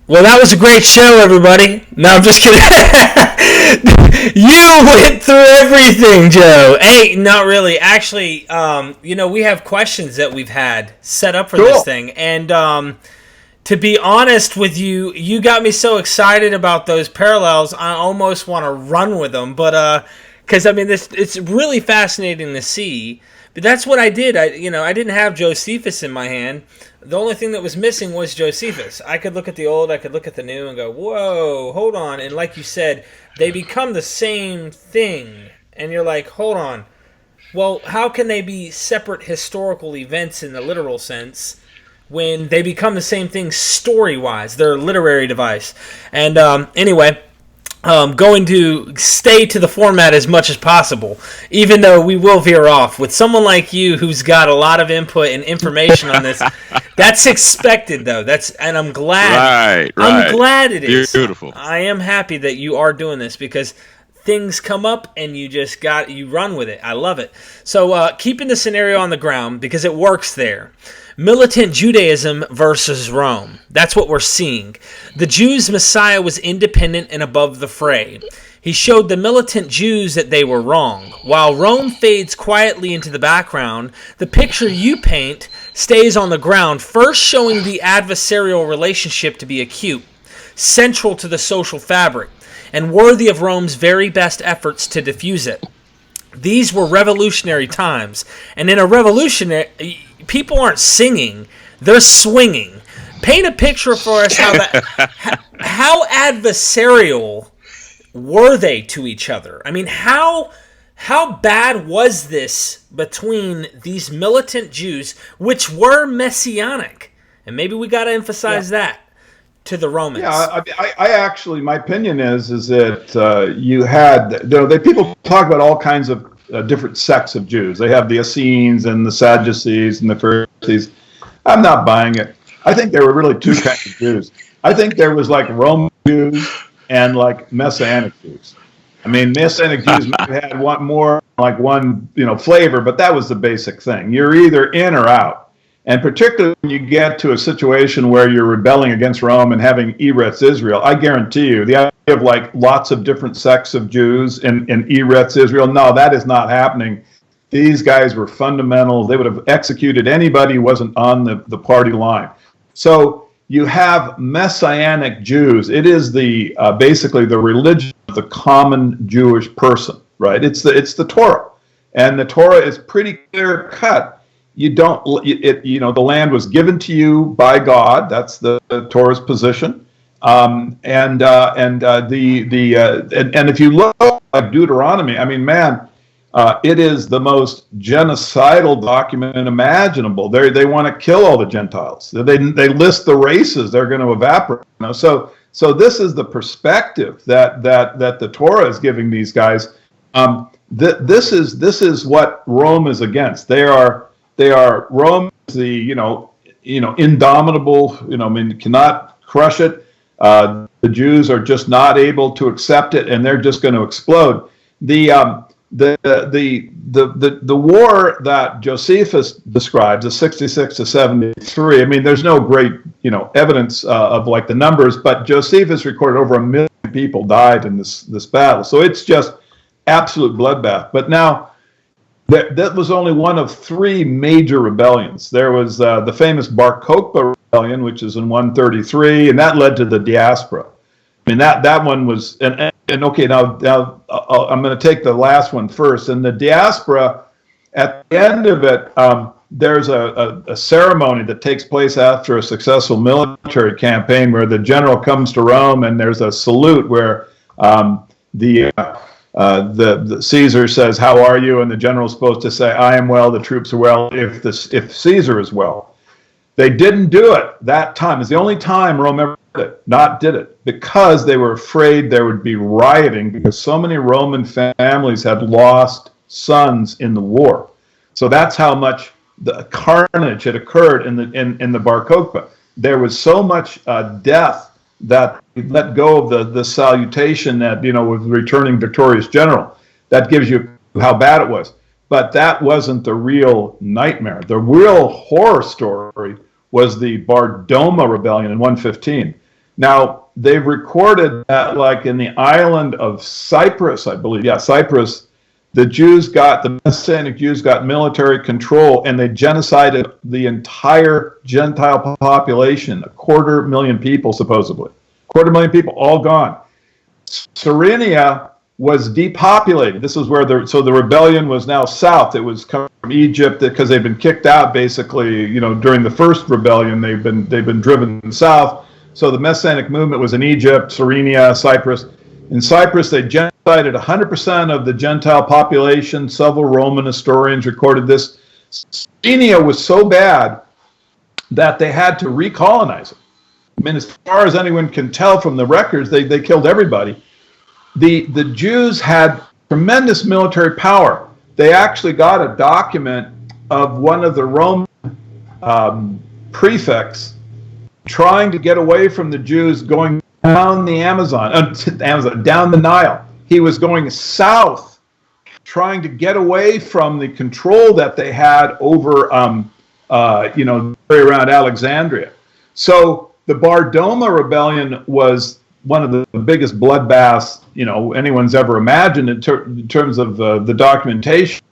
Well, that was a great show, everybody. No, I'm just kidding. You went through everything, Joe. Hey, not really. Actually, we have questions that we've had set up for this thing. And to be honest with you, you got me so excited about those parallels, I almost want to run with them. But, because, it's really fascinating to see. But that's what I did. I didn't have Josephus in my hand. The only thing that was missing was Josephus. I could look at the old, I could look at the new and go, whoa, hold on. And like you said, they become the same thing. And you're like, hold on. Well, how can they be separate historical events in the literal sense when they become the same thing story-wise? They're a literary device. And anyway, going to stay to the format as much as possible, even though we will veer off. With someone like you who's got a lot of input and information on this, that's expected, though. And I'm glad. Right. I'm glad it is. Beautiful. I am happy that you are doing this because things come up and you run with it. I love it. So keeping the scenario on the ground because it works there. Militant Judaism versus Rome. That's what we're seeing. The Jews' Messiah was independent and above the fray. He showed the militant Jews that they were wrong. While Rome fades quietly into the background, the picture you paint stays on the ground, first showing the adversarial relationship to be acute, central to the social fabric, and worthy of Rome's very best efforts to diffuse it. These were revolutionary times, and in a revolutionary... People aren't singing, they're swinging. Paint a picture for us how adversarial were they to each other? How bad was this between these militant Jews, which were messianic? And maybe we got to emphasize that to the Romans. Yeah, I actually, my opinion is that you had, people talk about all kinds of different sects of Jews. They have the Essenes and the Sadducees and the Pharisees. I'm not buying it. I think there were really two kinds of Jews. I think there was Roman Jews and Messianic Jews. Messianic Jews might have had one flavor, but that was the basic thing. You're either in or out. And particularly when you get to a situation where you're rebelling against Rome and having Eretz Israel, I guarantee you, the idea of lots of different sects of Jews in Eretz Israel, no, that is not happening. These guys were fundamental. They would have executed anybody who wasn't on the party line. So you have Messianic Jews. It is basically the religion of the common Jewish person, right? It's the Torah, and the Torah is pretty clear cut. The land was given to you by God. That's the Torah's position. And if you look at Deuteronomy, I mean, man, it is the most genocidal document imaginable. They want to kill all the Gentiles. They list the races they're going to evaporate. So this is the perspective that the Torah is giving these guys. This is what Rome is against. They are Rome is the indomitable. I mean, you cannot crush it. The Jews are just not able to accept it, and they're just going to explode. The war that Josephus describes, the 66 to 73. I mean, there's no great evidence of like the numbers, but Josephus recorded over 1 million people died in this battle. So it's just absolute bloodbath. But now that was only one of 3 major rebellions. There was the famous Bar Kokhba rebellion, which is in 133, and that led to the diaspora. I mean, that one was, and okay, now I'm going to take the last one first. And the diaspora, at the end of it, there's a ceremony that takes place after a successful military campaign where the general comes to Rome, and there's a salute where the Caesar says, "How are you?" And the general's supposed to say, "I am well. The troops are well. If Caesar is well." They didn't do it that time. It's the only time Rome ever did it because they were afraid there would be rioting because so many Roman families had lost sons in the war. So that's how much the carnage had occurred in the Bar Kokhba. There was so much death that we let go of the salutation that with returning victorious general. That gives you how bad it was. But that wasn't the real nightmare. The real horror story was the Bar Doma rebellion in 115. Now, they've recorded that like in the island of Cyprus, I believe. Yeah, Cyprus, the Messianic Jews got military control, and they genocided the entire Gentile population, 250,000 people, supposedly. 250,000 people, all gone. Cyrenia was depopulated. This is where the rebellion was now south. It was coming from Egypt because they've been kicked out basically. During the first rebellion, they've been driven south. So the Messianic movement was in Egypt, Cyrenia, Cyprus. In Cyprus, they genocided 100% of the Gentile population. Several Roman historians recorded this. Cyrenia was so bad that they had to recolonize it. I mean, as far as anyone can tell from the records, they killed everybody. The Jews had tremendous military power. They actually got a document of one of the Roman prefects trying to get away from the Jews going down the down the Nile. He was going south, trying to get away from the control that they had over, around Alexandria. So the Bar Doma rebellion was one of the biggest bloodbaths anyone's ever imagined in terms of the documentation,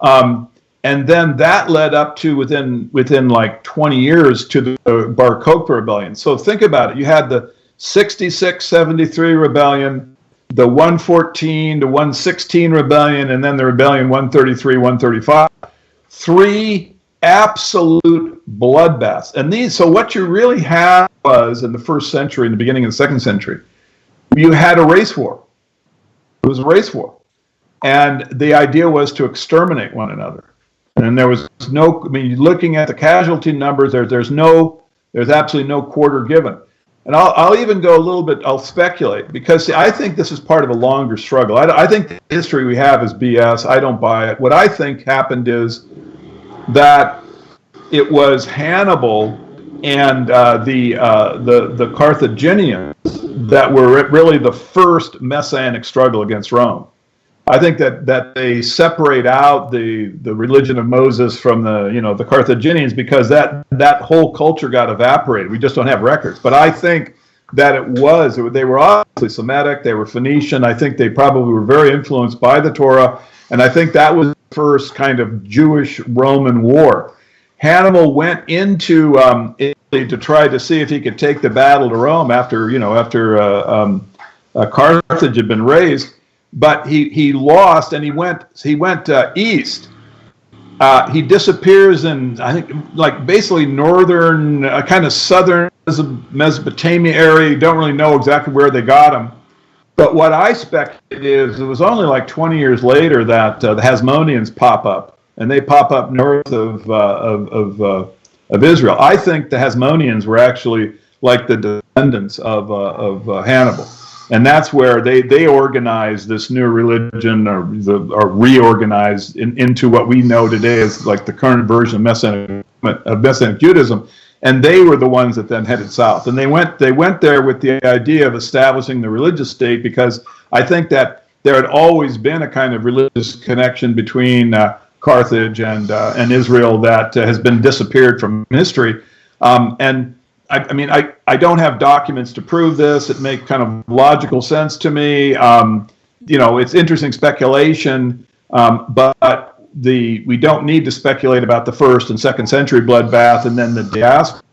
and then that led up to within like 20 years to the Bar Kokhba rebellion. So think about it. You had the 66-73 rebellion, the 114 to 116 rebellion, and then the rebellion 133-135. 3 absolute bloodbaths. And so what you really had was in the first century, in the beginning of the second century, you had a race war. It was a race war. And the idea was to exterminate one another. And there was looking at the casualty numbers, there's absolutely no quarter given. And I'll even go a little bit, I'll speculate, because I think this is part of a longer struggle. I think the history we have is BS. I don't buy it. What I think happened is that it was Hannibal and the Carthaginians that were really the first messianic struggle against Rome. I think that they separate out the religion of Moses from the Carthaginians because that whole culture got evaporated. We just don't have records. But I think that they were obviously Semitic, they were Phoenician. I think they probably were very influenced by the Torah, and I think that was the first kind of Jewish-Roman war. Hannibal went into Italy to try to see if he could take the battle to Rome after Carthage had been razed. But he lost, and he went east, He disappears in, I think, like basically northern, kind of southern Mesopotamia area. You don't really know exactly where they got him. But what I speculate is it was only like 20 years later that the Hasmoneans pop up, and they pop up north of Israel. I think the Hasmoneans were actually like the descendants of Hannibal. And that's where they organized this new religion, or reorganized into what we know today as like the current version of Messianic Judaism. And they were the ones that then headed south. And they went there with the idea of establishing the religious state, because I think that there had always been a kind of religious connection between Carthage and Israel that has been disappeared from history. And I mean, I don't have documents to prove this. It makes kind of logical sense to me. It's interesting speculation, but we don't need to speculate about the 1st and 2nd century bloodbath and then the diaspora.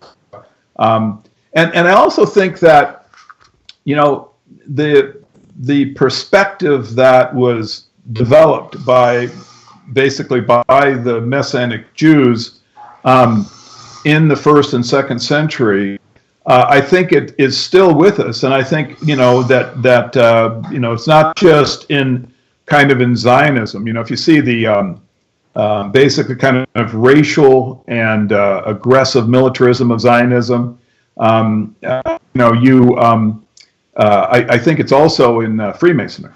And I also think that, the perspective that was developed basically by the Messianic Jews in the 1st and 2nd century, I think it is still with us, and I think that it's not just in Zionism. If you see the basically kind of racial and aggressive militarism of Zionism, I think it's also in Freemasonry,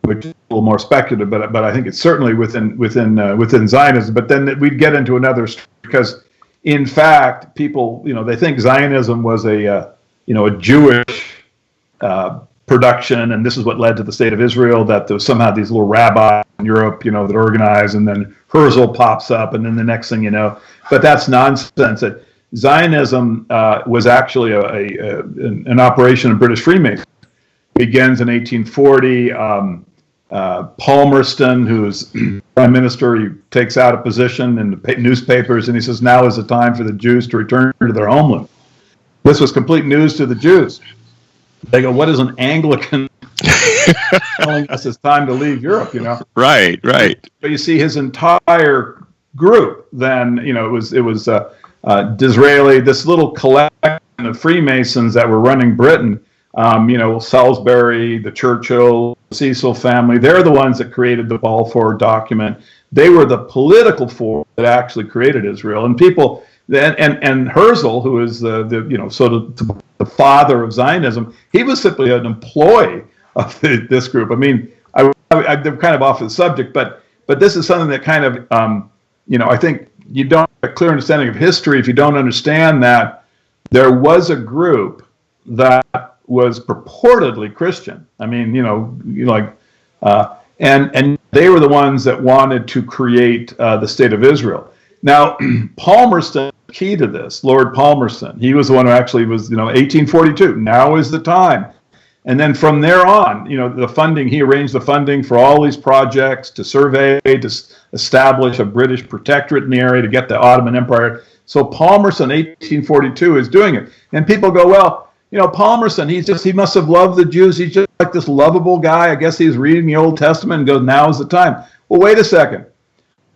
which is a little more speculative, but I think it's certainly within Zionism. But then we'd get into another story, because in fact, people, they think Zionism was a Jewish production, and this is what led to the state of Israel, that there was somehow these little rabbis in Europe, that organized, and then Herzl pops up, and then the next thing you know. But that's nonsense. That Zionism was actually an operation of British Freemasonry. It begins in 1840. Palmerston, who's prime minister, he takes out a position in the newspapers, and he says, now is the time for the Jews to return to their homeland. This was complete news to the Jews. They go, what is an Anglican telling us it's time to leave Europe, Right. But you see his entire group then, it was Disraeli, this little collection of Freemasons that were running Britain, Salisbury, the Churchill, Cecil family, they're the ones that created the Balfour document. They were the political force that actually created Israel. And people, and Herzl, who is the father of Zionism, he was simply an employee of this group. I mean, I'm kind of off the subject, but this is something that kind of, I think you don't have a clear understanding of history if you don't understand that there was a group that was purportedly Christian. I mean, and they were the ones that wanted to create the state of Israel. Now, Palmerston, key to this, Lord Palmerston, he was the one who actually was, 1842, now is the time. And then from there on, the funding, he arranged the funding for all these projects to survey, to establish a British protectorate in the area, to get the Ottoman Empire. So Palmerston, 1842, is doing it. And people go, well, Palmerston, he must have loved the Jews. He's just like this lovable guy. I guess he's reading the Old Testament and goes, now is the time. Well, wait a second.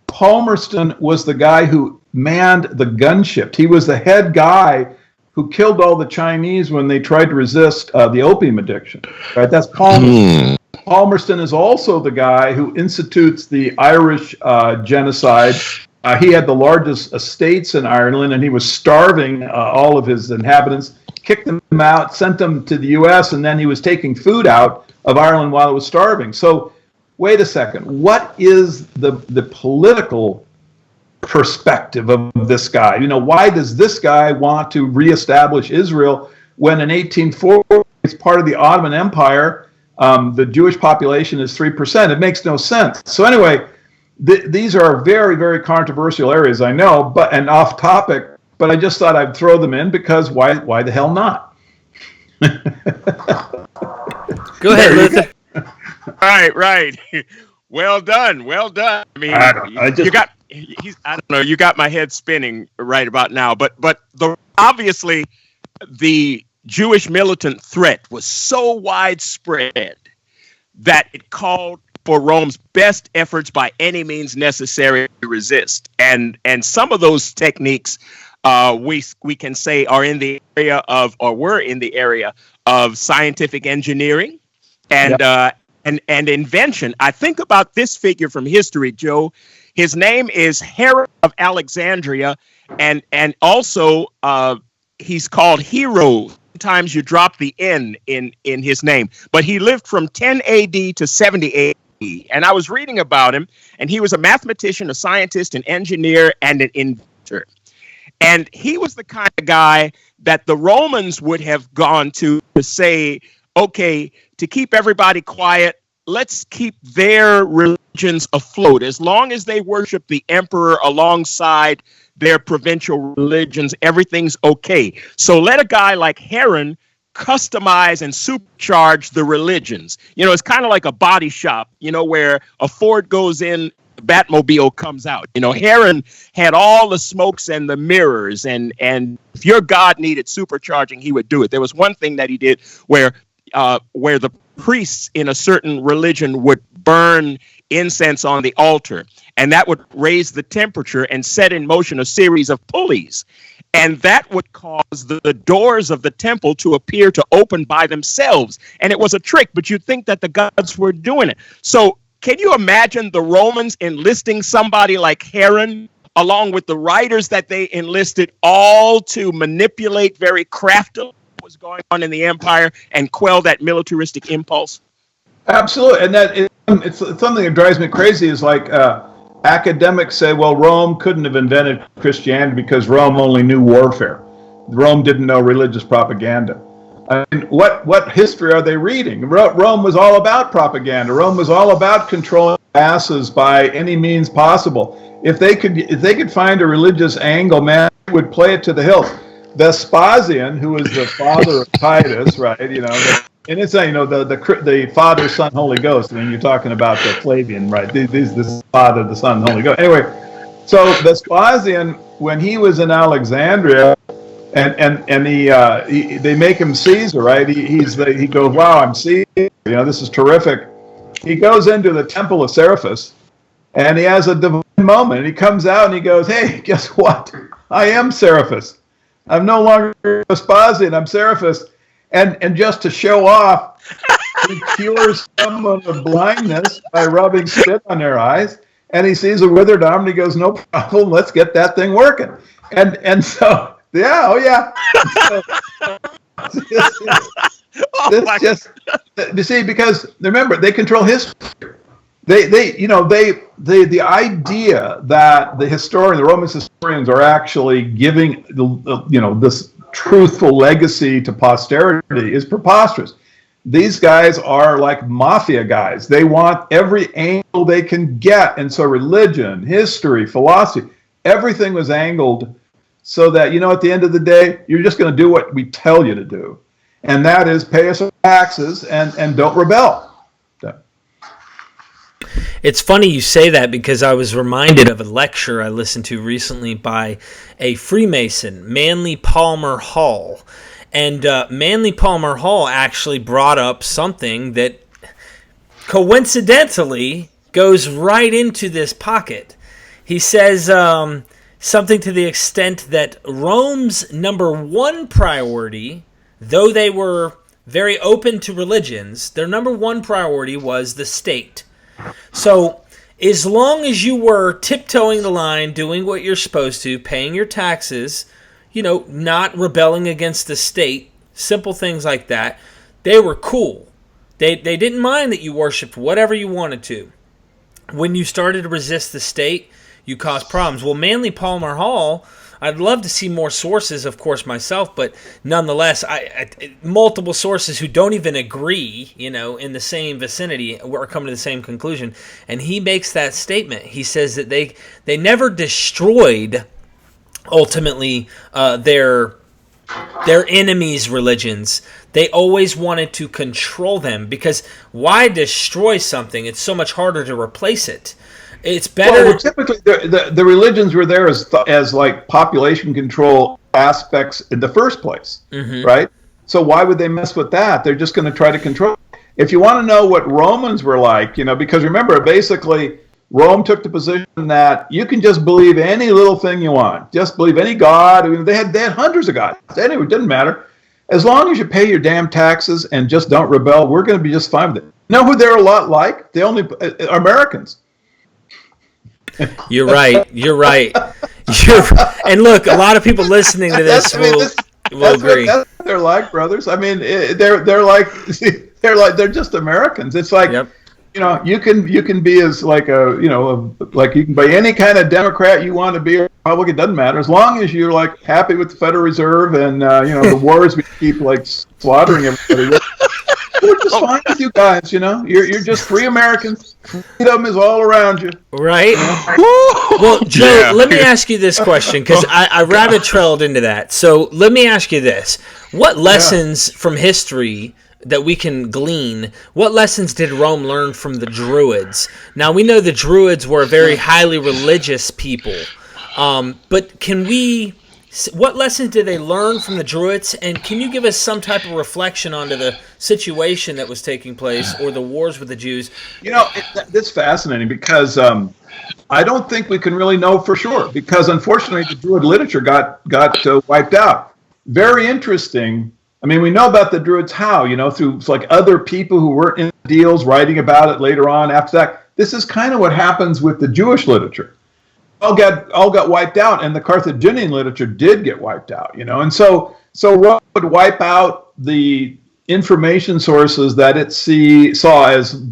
Palmerston was the guy who manned the gunship. He was the head guy who killed all the Chinese when they tried to resist the opium addiction. Right? That's Palmerston. Palmerston is also the guy who institutes the Irish genocide. He had the largest estates in Ireland, and he was starving all of his inhabitants, kicked them out, sent them to the U.S., and then he was taking food out of Ireland while it was starving. So wait a second. What is the political perspective of this guy? Why does this guy want to reestablish Israel when in 1840 it's part of the Ottoman Empire? The Jewish population is 3%. It makes no sense. So anyway, these are very, very controversial areas, I know, and off topic, but I just thought I'd throw them in because why the hell not? Go ahead, Luther. Right. Well done. I mean, you got my head spinning right about now. But obviously, the Jewish militant threat was so widespread that it called for Rome's best efforts by any means necessary to resist. And some of those techniques we can say are in the area of, or were in the area of, scientific engineering and invention. I think about this figure from history, Joe. His name is Herod of Alexandria, and also he's called Hero. Sometimes you drop the N in his name, but he lived from 10 AD to 70 AD. And I was reading about him, and he was a mathematician, a scientist, an engineer, and an inventor. And he was the kind of guy that the Romans would have gone to say, okay, to keep everybody quiet, let's keep their religions afloat. As long as they worship the emperor alongside their provincial religions, everything's okay. So let a guy like Heron customize and supercharge the religions. You know, it's kind of like a body shop, you know, where a Ford goes in, the Batmobile comes out. You know, Heron had all the smokes and the mirrors, and if your God needed supercharging, he would do it. There was one thing that he did where the priests in a certain religion would burn incense on the altar, and that would raise the temperature and set in motion a series of pulleys. And that would cause the doors of the temple to appear to open by themselves. And it was a trick, but you'd think that the gods were doing it. So can you imagine the Romans enlisting somebody like Heron, along with the writers that they enlisted, all to manipulate very craftily what was going on in the empire and quell that militaristic impulse? Absolutely. And it's something that drives me crazy is like academics say, well, Rome couldn't have invented Christianity because Rome only knew warfare. Rome didn't know religious propaganda. I mean, what history are they reading? Rome was all about propaganda. Rome was all about controlling masses by any means possible. If they could find a religious angle, man, they would play it to the hilt. Vespasian, who was the father of Titus, right? You know, and it's the Father, Son, Holy Ghost. I mean, you're talking about the Flavian, right? This Father, the Son, Holy Ghost. Anyway, so Vespasian, when he was in Alexandria, and they make him Caesar, right? He goes, wow, I'm Caesar. You know, this is terrific. He goes into the temple of Seriphus, and he has a divine moment. He comes out and he goes, hey, guess what? I am Seriphus. I'm no longer Vespasian. I'm Seriphus. And just to show off, he cures someone of blindness by rubbing spit on their eyes. And he sees a withered arm and he goes, no problem, let's get that thing working. And so, yeah, oh yeah. You see, because remember, they control history. The idea that the Roman historians are actually giving this truthful legacy to posterity is preposterous. These guys are like mafia guys. They want every angle they can get. And so religion, history, philosophy, everything was angled so that, at the end of the day, you're just going to do what we tell you to do. And that is pay us our taxes and don't rebel. It's funny you say that because I was reminded of a lecture I listened to recently by a Freemason, Manly Palmer Hall. And Manly Palmer Hall actually brought up something that coincidentally goes right into this pocket. He says something to the extent that Rome's number one priority, though they were very open to religions, their number one priority was the state. So as long as you were tiptoeing the line, doing what you're supposed to, paying your taxes, not rebelling against the state, simple things like that, they were cool. They didn't mind that you worshipped whatever you wanted to. When you started to resist the state, you caused problems. Well, Manly Palmer Hall, I'd love to see more sources, of course, myself, but nonetheless, I multiple sources who don't even agree, in the same vicinity are coming to the same conclusion. And he makes that statement. He says that they never destroyed, ultimately, their enemies' religions. They always wanted to control them, because why destroy something? It's so much harder to replace it. It's better. Well, typically, the religions were there as like population control aspects in the first place, right? So why would they mess with that? They're just going to try to control. If you want to know what Romans were like, because remember, basically, Rome took the position that you can just believe any little thing you want. Just believe any god. I mean, they had hundreds of gods. Anyway, it didn't matter. As long as you pay your damn taxes and just don't rebel, we're going to be just fine with it. You know who they're a lot like? They only Americans. You're right. And look, a lot of people listening to this will agree. That's what they're like, brothers. I mean, they're like they're just Americans. It's like, yep. You can be as like like you can be any kind of Democrat you want to be, or Republican, it doesn't matter, as long as you're like happy with the Federal Reserve and the wars we keep like slaughtering everybody. We're just fine with you guys, You're just free Americans. Freedom is all around you. Right? Well, Joe, let me ask you this question, because I rabbit trailed into that. So let me ask you this. What lessons from history that we can glean, what lessons did Rome learn from the Druids? Now, we know the Druids were a very highly religious people, but what lessons did they learn from the Druids, and can you give us some type of reflection onto the situation that was taking place, or the wars with the Jews? It's fascinating, because I don't think we can really know for sure, because unfortunately the Druid literature got wiped out. Very interesting. I mean, we know about the Druids through like other people who were in deals writing about it later on after that. This is kind of what happens with the Jewish literature. All got wiped out, and the Carthaginian literature did get wiped out, and so Rome would wipe out the information sources that it saw as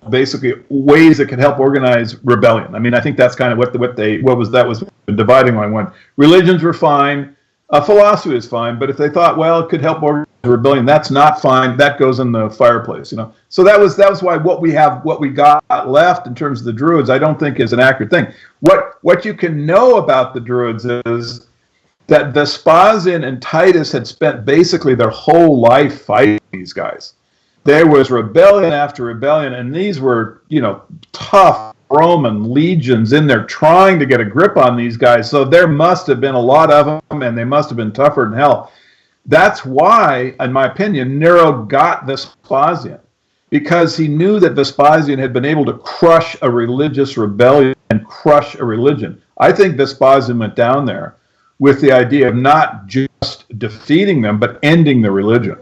basically ways that could help organize rebellion. I mean, I think that's kind of what was the dividing line. When religions were fine, philosophy is fine, but if they thought, well, it could help organize rebellion, that's not fine. That goes in the fireplace, So that was why what we got left in terms of the Druids, I don't think is an accurate thing. What you can know about the Druids is that Vespasian and Titus had spent basically their whole life fighting these guys. There was rebellion after rebellion, and these were, tough Roman legions in there trying to get a grip on these guys. So there must have been a lot of them, and they must have been tougher than hell. That's why, in my opinion, Nero got Vespasian, because he knew that Vespasian had been able to crush a religious rebellion and crush a religion. I think Vespasian went down there with the idea of not just defeating them, but ending the religion.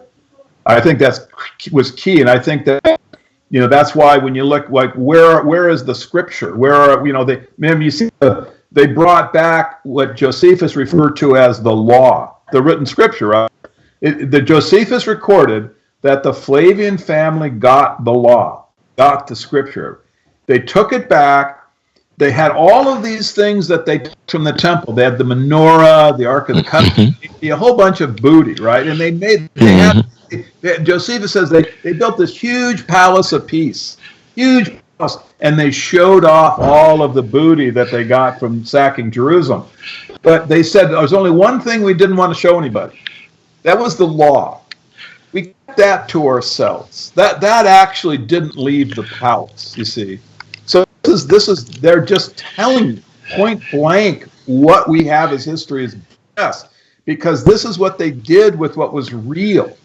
I think that was key, and I think that that's why when you look like where is the scripture? Where are they brought back what Josephus referred to as the law, the written scripture. Right? The Josephus recorded that the Flavian family got the law, got the scripture. They took it back. They had all of these things that they took from the temple. They had the menorah, the Ark of the Covenant, a whole bunch of booty, right? And Josephus says they built this huge palace of peace, huge palace, and they showed off all of the booty that they got from sacking Jerusalem. But they said there was only one thing we didn't want to show anybody. That was the law. We kept that to ourselves. That actually didn't leave the palace, you see. So this is they're just telling you point blank what we have as history is best, because this is what they did with what was real.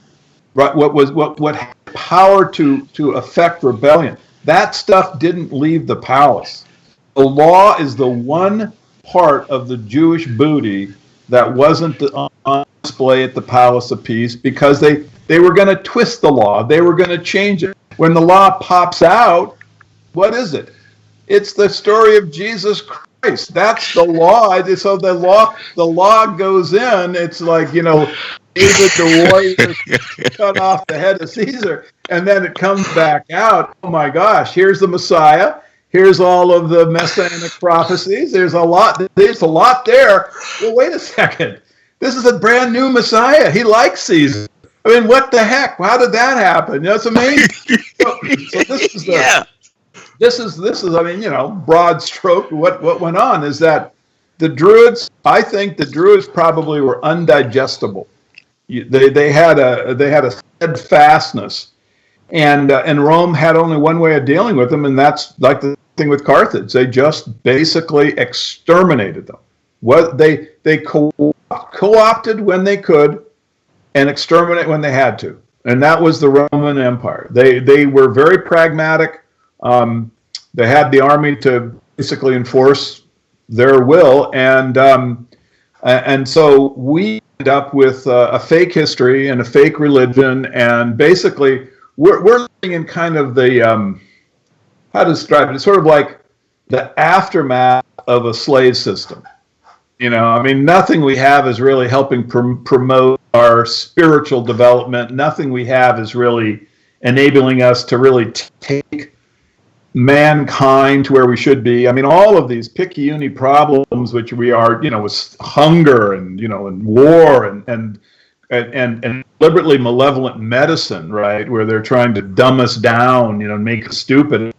Right, what had power to affect rebellion. That stuff didn't leave the palace. The law is the one part of the Jewish booty that wasn't on display at the Palace of Peace, because they were going to twist the law. They were going to change it. When the law pops out, what is it? It's the story of Jesus Christ. That's the law. So the law goes in. It's like, David the warrior cut off the head of Caesar, and then it comes back out. Oh my gosh, here's the Messiah. Here's all of the messianic prophecies. There's a lot there. Well, wait a second. This is a brand new Messiah. He likes Caesar. I mean, what the heck? How did that happen? It's amazing. So this is I mean, broad stroke. What went on is that the Druids. I think the Druids probably were undigestible. They had a steadfastness, and Rome had only one way of dealing with them, and that's like the thing with Carthage. They just basically exterminated them. They co-opted when they could, and exterminate when they had to. and that was the Roman Empire. They were very pragmatic. They had the army to basically enforce their will, and so we end up with a fake history and a fake religion, and basically we're living in kind of the how to describe it? It's sort of like the aftermath of a slave system. I mean, nothing we have is really helping promote our spiritual development. Nothing we have is really enabling us to really take mankind to where we should be. I mean, all of these picayune problems, which we are, with hunger and and war and deliberately malevolent medicine, right, where they're trying to dumb us down, make us stupid.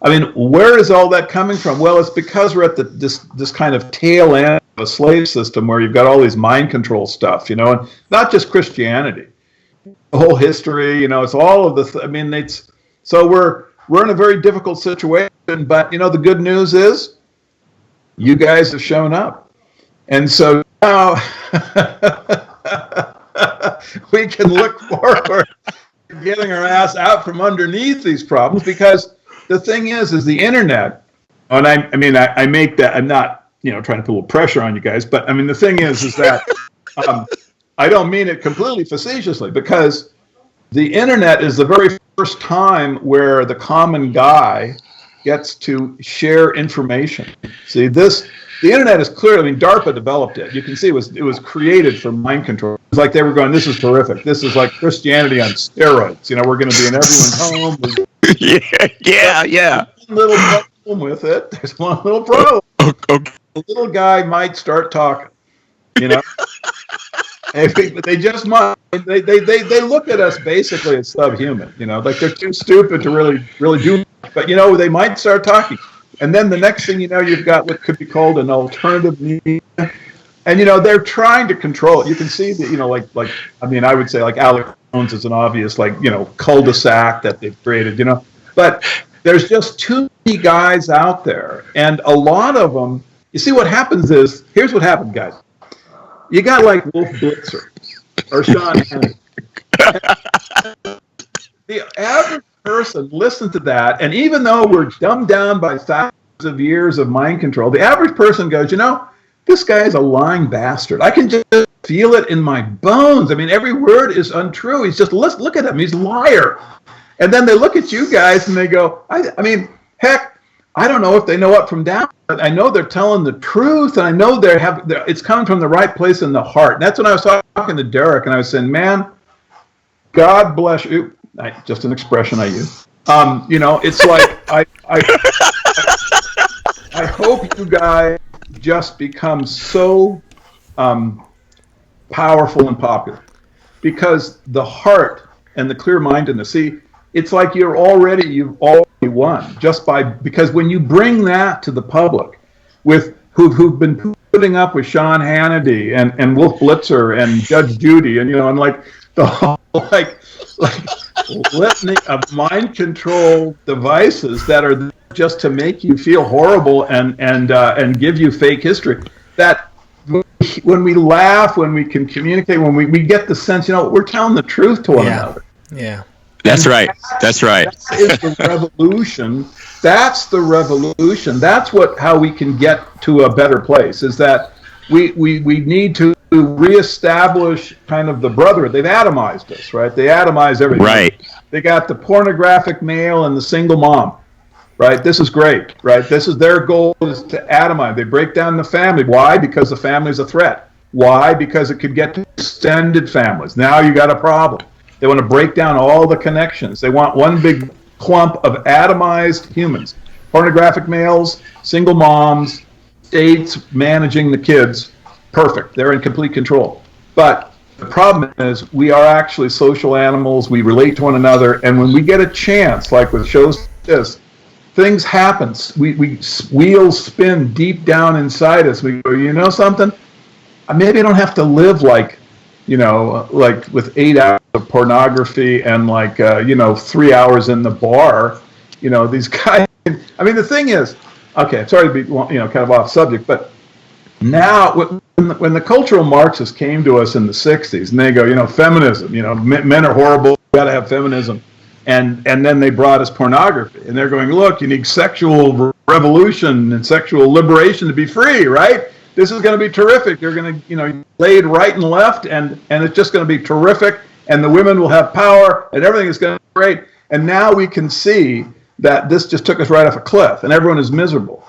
I mean, where is all that coming from? Well, it's because we're at this kind of tail end of a slave system where you've got all these mind control stuff, and not just Christianity, the whole history, it's all of the. So we're in a very difficult situation, but the good news is you guys have shown up, and so now we can look forward to getting our ass out from underneath these problems, because the thing is the internet, and I make that, I'm not, trying to put a little pressure on you guys, but I mean, the thing is that I don't mean it completely facetiously, because the internet is the very first time where the common guy gets to share information. See, the internet is clear. I mean, DARPA developed it. You can see it was created for mind control. It's like they were going, this is terrific. This is like Christianity on steroids. We're going to be in everyone's home. Yeah. One little problem with it. There's one little problem. Okay. The little guy might start talking. But they just might. They look at us basically as subhuman. Like they're too stupid to really do. But they might start talking, and then the next thing you've got what could be called an alternative media, and they're trying to control it. You can see that I would say like Alex Jones is an obvious cul-de-sac that they've created. But there's just too many guys out there, and a lot of them. You see, what happens is, here's what happened, guys. You got like Wolf Blitzer or Sean Hannity. The average person listens to that, and even though we're dumbed down by thousands of years of mind control, the average person goes, this guy is a lying bastard. I can just feel it in my bones. I mean, every word is untrue. He's just, look at him. He's a liar. And then they look at you guys and they go, I mean, heck, I don't know if they know up from down, but I know they're telling the truth, and I know it's coming from the right place in the heart. And that's when I was talking to Derek, and I was saying, man, God bless you. Just an expression I use. It's like I hope you guys just become so powerful and popular, because the heart and the clear-mindedness. See, it's like you've already won because when you bring that to the public, with who've been putting up with Sean Hannity and Wolf Blitzer and Judge Judy and like the whole like litany of mind control devices that are just to make you feel horrible and give you fake history. That when we laugh, when we can communicate, when we get the sense, we're telling the truth to one another. Yeah. That's right. That's right. That is the revolution. That's the revolution. That's how we can get to a better place, is that we need to reestablish kind of the brotherhood. They've atomized us, right? They atomize everything. Right. They got the pornographic male and the single mom, right? This is great, right? This is their goal, is to atomize. They break down the family. Why? Because the family is a threat. Why? Because it could get to extended families. Now you got a problem. They want to break down all the connections. They want one big clump of atomized humans. Pornographic males, single moms, states managing the kids. Perfect. They're in complete control. But the problem is we are actually social animals. We relate to one another. And when we get a chance, like with shows like this, things happen. Wheels spin deep down inside us. We go, something? Maybe I don't have to live like with 8 hours of pornography and 3 hours in the bar. These guys. I mean, the thing is, okay, I'm sorry to be kind of off subject, but Now, when the cultural Marxists came to us in the 60s, and they go, feminism, men are horrible, we got to have feminism. And then they brought us pornography. And they're going, look, you need sexual revolution and sexual liberation to be free, right? This is going to be terrific. You're going to, laid right and left, and it's just going to be terrific. And the women will have power, and everything is going to be great. And now we can see that this just took us right off a cliff, and everyone is miserable.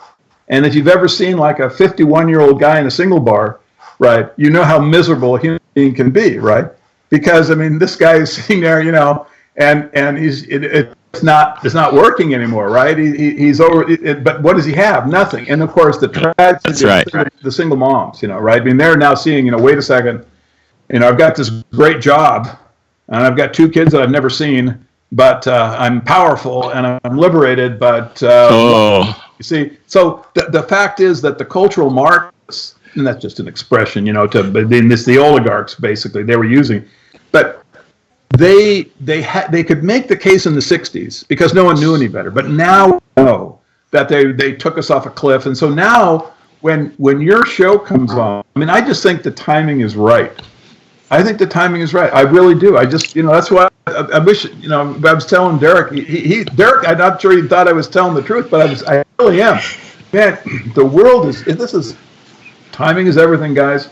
And if you've ever seen like a 51-year-old guy in a single bar, right, you know how miserable a human being can be, right? Because, this guy is sitting there, and it's not working anymore, right? He's over, but what does he have? Nothing. And of course, the tragedy, the single moms, right? They're now seeing, wait a second, I've got this great job, and I've got 2 kids that I've never seen, but I'm powerful and I'm liberated. But you see, so the fact is that the cultural Marxists, and that's just an expression, the oligarchs basically they were using, but they could make the case in the 60s because no one knew any better. But now we know that they took us off a cliff, and so now when your show comes on, I just think the timing is right. I think the timing is right. I really do. I just, that's why I wish, I was telling Derek, Derek, I'm not sure he thought I was telling the truth, but I really am. Man, the world is, timing is everything, guys.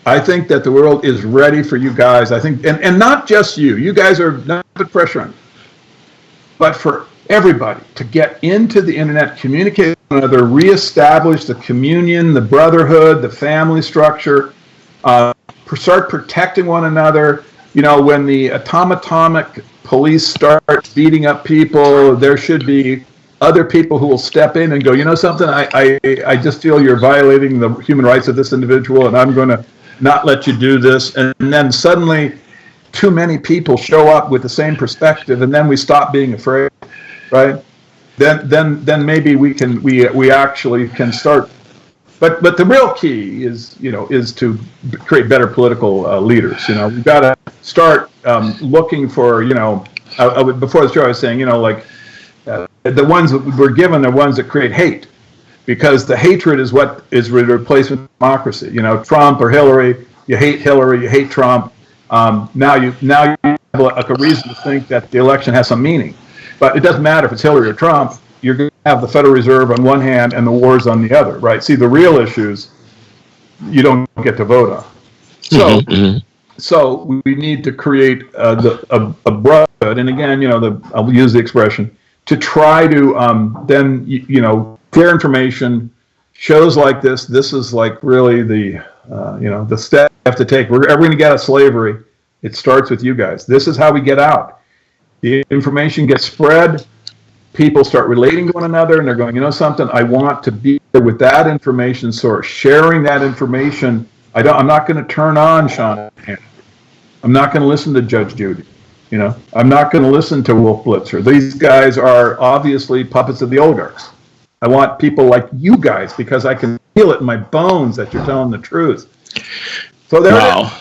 I think that the world is ready for you guys. I think, and not just you. You guys are not put pressure on you, but for everybody to get into the internet, communicate with one another, reestablish the communion, the brotherhood, the family structure, start protecting one another. When the atomic police start beating up people, there should be other people who will step in and go, something, I just feel you're violating the human rights of this individual, and I'm going to not let you do this. And then suddenly too many people show up with the same perspective, and then we stop being afraid, right? Then maybe we actually can start. But the real key is to create better political leaders. We've got to start looking for, before the show I was saying, the ones that we're given are ones that create hate, because the hatred is what is replaced with democracy. Trump or Hillary, you hate Trump. Now you have a reason to think that the election has some meaning, but it doesn't matter if it's Hillary or Trump. You're going to have the Federal Reserve on one hand and the wars on the other, right? See, the real issues you don't get to vote on. So we need to create a brotherhood, and again, I'll use the expression, to try to then clear information. Shows like this is like really the step we have to take. We're ever going to get out of slavery, it starts with you guys. This is how we get out. The information gets spread. People start relating to one another, and they're going, something, I want to be there with that information source, sharing that information. I'm not going to turn on Sean. I'm not going to listen to Judge Judy. I'm not going to listen to Wolf Blitzer. These guys are obviously puppets of the oligarchs. I want people like you guys, because I can feel it in my bones that you're telling the truth. So there it is.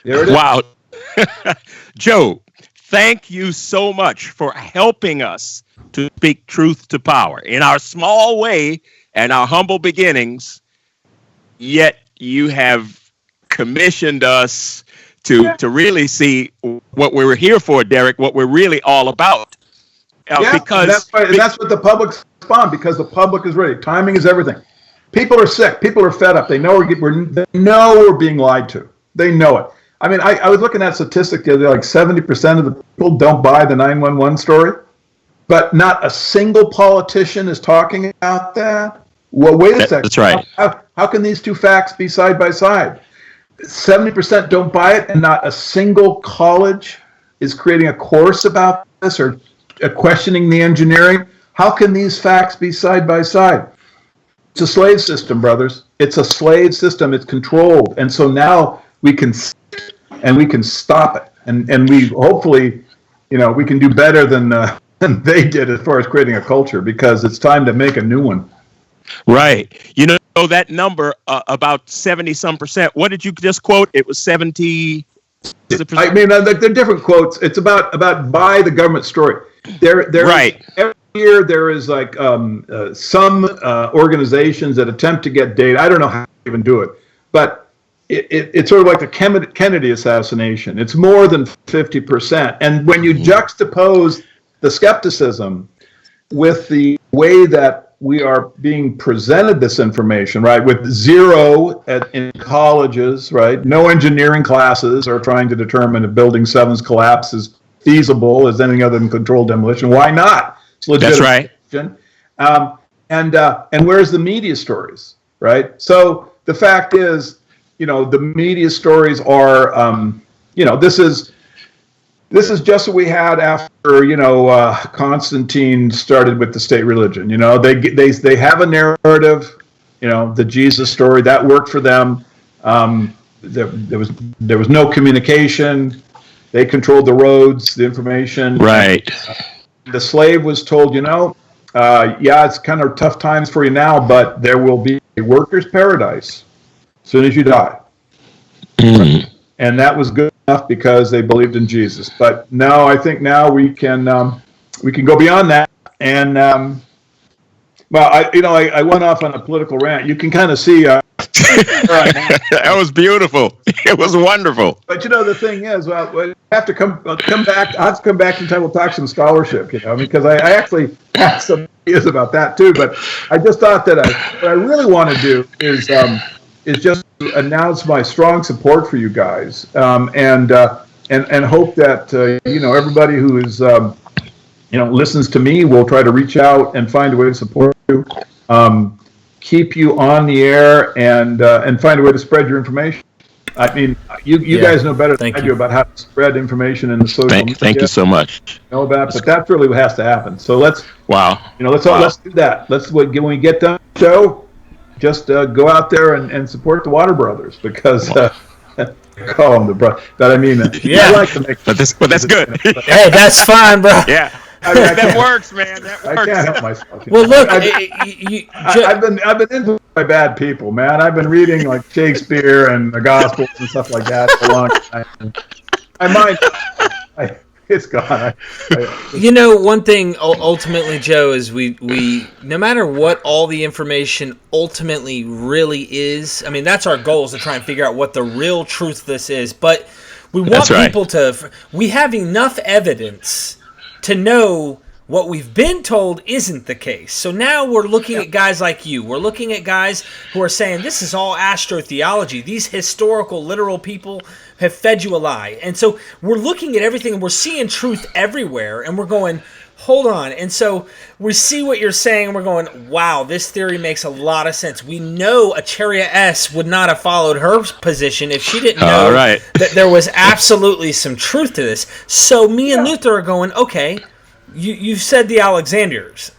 There it is. Wow. Joe, thank you so much for helping us to speak truth to power in our small way and our humble beginnings. Yet you have commissioned us to really see what we were here for, Derek, what we're really all about. Because that's what the public's on, because the public is ready. Timing is everything. People are sick. People are fed up. They know we're being lied to. They know it. I was looking at statistics the other day, like 70% of the people don't buy the 911 story, but not a single politician is talking about that. Well, wait a second. That's right. How can these two facts be side by side? 70% don't buy it, and not a single college is creating a course about this or questioning the engineering. How can these facts be side by side? It's a slave system, brothers. It's a slave system. It's controlled. And so now we can stop it. And we hopefully, we can do better than they did as far as creating a culture, because it's time to make a new one. Right. That number, about 70-some%. What did you just quote? It was 70. They're different quotes. It's about buy the government story. They're right. here there is like some organizations that attempt to get data. I don't know how to even do it, but it's sort of like the Kennedy assassination. It's more than 50%. And when you juxtapose the skepticism with the way that we are being presented this information, right, with zero in colleges, right, no engineering classes are trying to determine if Building 7's collapse is feasible as anything other than controlled demolition. Why not? It's legitimate. That's right. And where's the media stories, right? So the fact is, the media stories are, this is just what we had after, Constantine started with the state religion. They have a narrative, the Jesus story that worked for them. There was no communication. They controlled the roads, the information. Right. The slave was told, it's kind of tough times for you now, but there will be a worker's paradise as soon as you die. Mm. And that was good enough because they believed in Jesus. But now I think we can go beyond that. And I went off on a political rant. You can kind of see. That was beautiful. It was wonderful. But the thing is, we have to come back. I have to come back in time. We'll talk some scholarship, because I actually have some ideas about that too. But I just thought that what I really want to do is just announce my strong support for you guys, and hope that everybody who is listens to me will try to reach out and find a way to support you, keep you on the air, and find a way to spread your information. I mean, you guys know better than I do about how to spread information in the social media. Thank you so much. But that's really what has to happen. So let's do that. When we get done with the show, just go out there and support the Water Brothers, because call them the brother. But I mean, I like to make. But that's good. Hey, that's fine, bro. Yeah. That works, man. That works. I can't help myself. Well, look, I've been influenced by bad people, man. I've been reading like Shakespeare and the Gospels and stuff like that for a long time. My mind, it's gone. One thing ultimately, Joe, is we no matter what all the information ultimately really is. I mean, that's our goal, is to try and figure out what the real truth of this is. But we want people to. We have enough evidence to know what we've been told isn't the case. So now we're looking at guys like you. We're looking at guys who are saying this is all astrotheology. These historical, literal people have fed you a lie. And so we're looking at everything, and we're seeing truth everywhere, and we're going, hold on. And so we see what you're saying, and we're going, wow, this theory makes a lot of sense. We know Acharia S. would not have followed her position if she didn't know that there was absolutely some truth to this. So me and Luther are going, okay, you said the Alexandrians.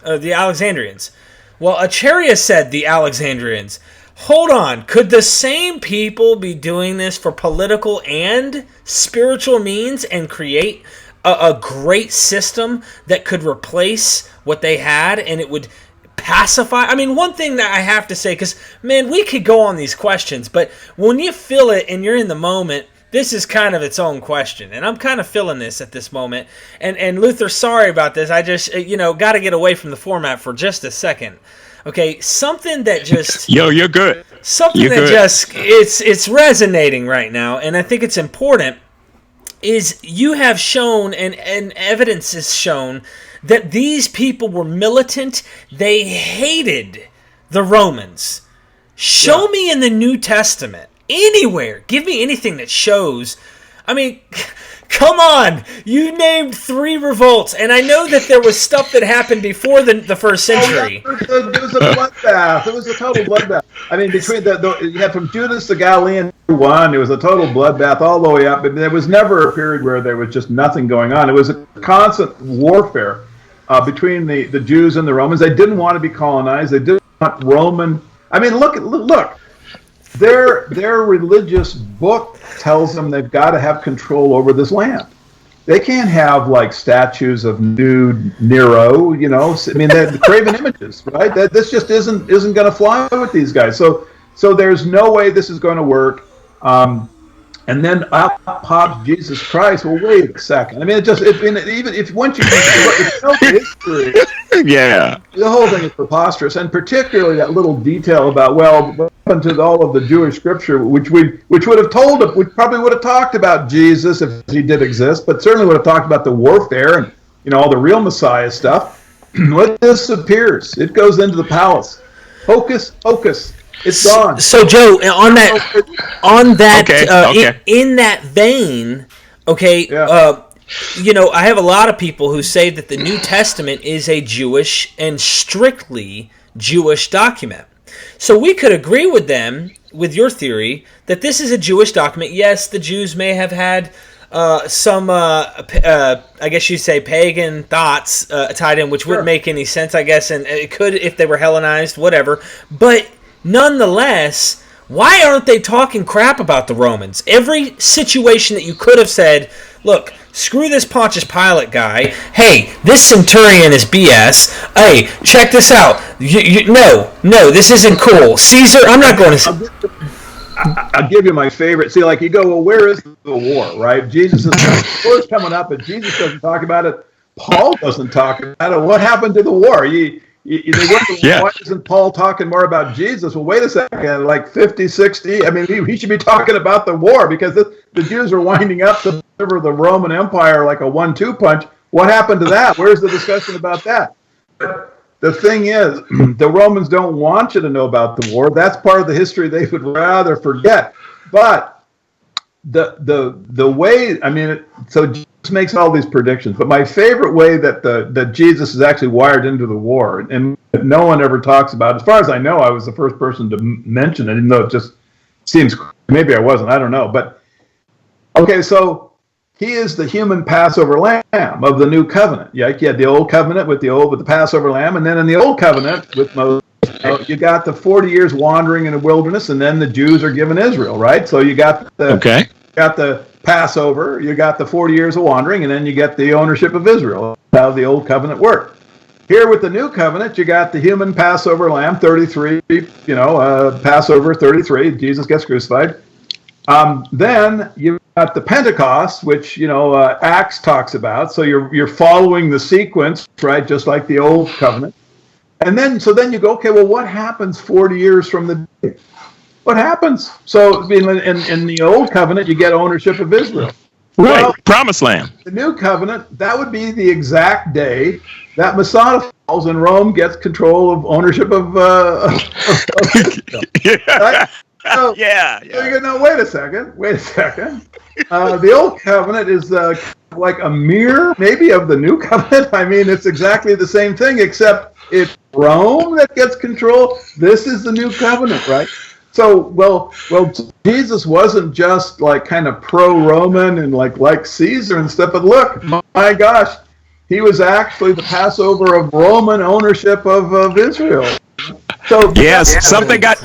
Well, Acharia said the Alexandrians. Hold on. Could the same people be doing this for political and spiritual means and create a great system that could replace what they had, and it would pacify? I mean, one thing that I have to say, because, man, we could go on these questions, but when you feel it and you're in the moment, this is kind of its own question, and I'm kind of feeling this at this moment. And Luther, sorry about this. I just, got to get away from the format for just a second. Okay, something that just... Yo, you're good. Something you're that good. Just, it's resonating right now, and I think it's important, is you have shown, and evidence has shown, that these people were militant. They hated the Romans. Show me in the New Testament, anywhere, give me anything that shows. I mean, come on, you named 3 revolts, and I know that there was stuff that happened before the first century. It was a bloodbath. It was a total bloodbath. I mean, between you had from Judas the Galilean 1, it was a total bloodbath all the way up. But there was never a period where there was just nothing going on. It was a constant warfare between the Jews and the Romans. They didn't want to be colonized. They didn't want Roman. I mean, look. Their religious book tells them they've got to have control over this land. They can't have like statues of nude Nero, I mean, they're graven images, right? This just isn't going to fly with these guys. So there's no way this is going to work. And then out pops Jesus Christ. Well, wait a second. I mean, even if once you know the history, Yeah. the whole thing is preposterous, and particularly that little detail about what happened to all of the Jewish scripture, which would have told, we probably would have talked about Jesus if he did exist, but certainly would have talked about the warfare and all the real Messiah stuff. What disappears? It goes into the palace. Hocus pocus. It's gone. So Joe, on that, Okay. In that vein, okay, Yeah. I have a lot of people who say that the New Testament is a Jewish and strictly Jewish document. So we could agree with them, with your theory, that this is a Jewish document. Yes, the Jews may have had some, I guess you'd say, pagan thoughts tied in, which wouldn't make any sense, I guess, and it could if they were Hellenized, whatever. But nonetheless, why aren't they talking crap about the Romans? Every situation that you could have said, look, screw this Pontius Pilate guy. Hey, this centurion is BS. Hey, check this out. No, this isn't cool. Caesar, I'm not going to... I'll give you my favorite. See, like you go, well, where is the war, right? The war's coming up, but Jesus doesn't talk about it. Paul doesn't talk about it. What happened to the war? Why isn't Paul talking more about Jesus? Well, wait a second, like 50, 60, I mean, he should be talking about the war because the Jews are winding up to deliver the Roman Empire like a 1-2 punch. What happened to that? Where's the discussion about that? The thing is, the Romans don't want you to know about the war. That's part of the history they would rather forget. But the way, I mean, so Jesus makes all these predictions. But my favorite way that Jesus is actually wired into the war, and no one ever talks about, as far as I know, I was the first person to mention it, even though it just seems, maybe I wasn't, I don't know. But, okay, so he is the human Passover lamb of the new covenant. Yeah, you had the old covenant with the Passover lamb, and then in the old covenant with Moses, you got the 40 years wandering in the wilderness, and then the Jews are given Israel, right? So you got the Passover, you got the 40 years of wandering, and then you get the ownership of Israel. That's how the old covenant worked. Here with the new covenant, you got the human Passover lamb, 33, Passover 33, Jesus gets crucified. Then you got the Pentecost, which Acts talks about. So you're following the sequence, right? Just like the old covenant. And then you go, okay, well, what happens 40 years from the day? What happens? So in the old covenant, you get ownership of Israel. Right, Well, promised land. the new covenant, that would be the exact day that Masada falls and Rome gets control of ownership of right? So you go, no, wait a second. The old covenant is like a mirror, maybe, of the new covenant. I mean, it's exactly the same thing, except it's Rome that gets control. This is the new covenant, right? So, well, Jesus wasn't just like kind of pro-Roman and like Caesar and stuff, but look, my gosh, he was actually the Passover of Roman ownership of Israel. So Yes, something got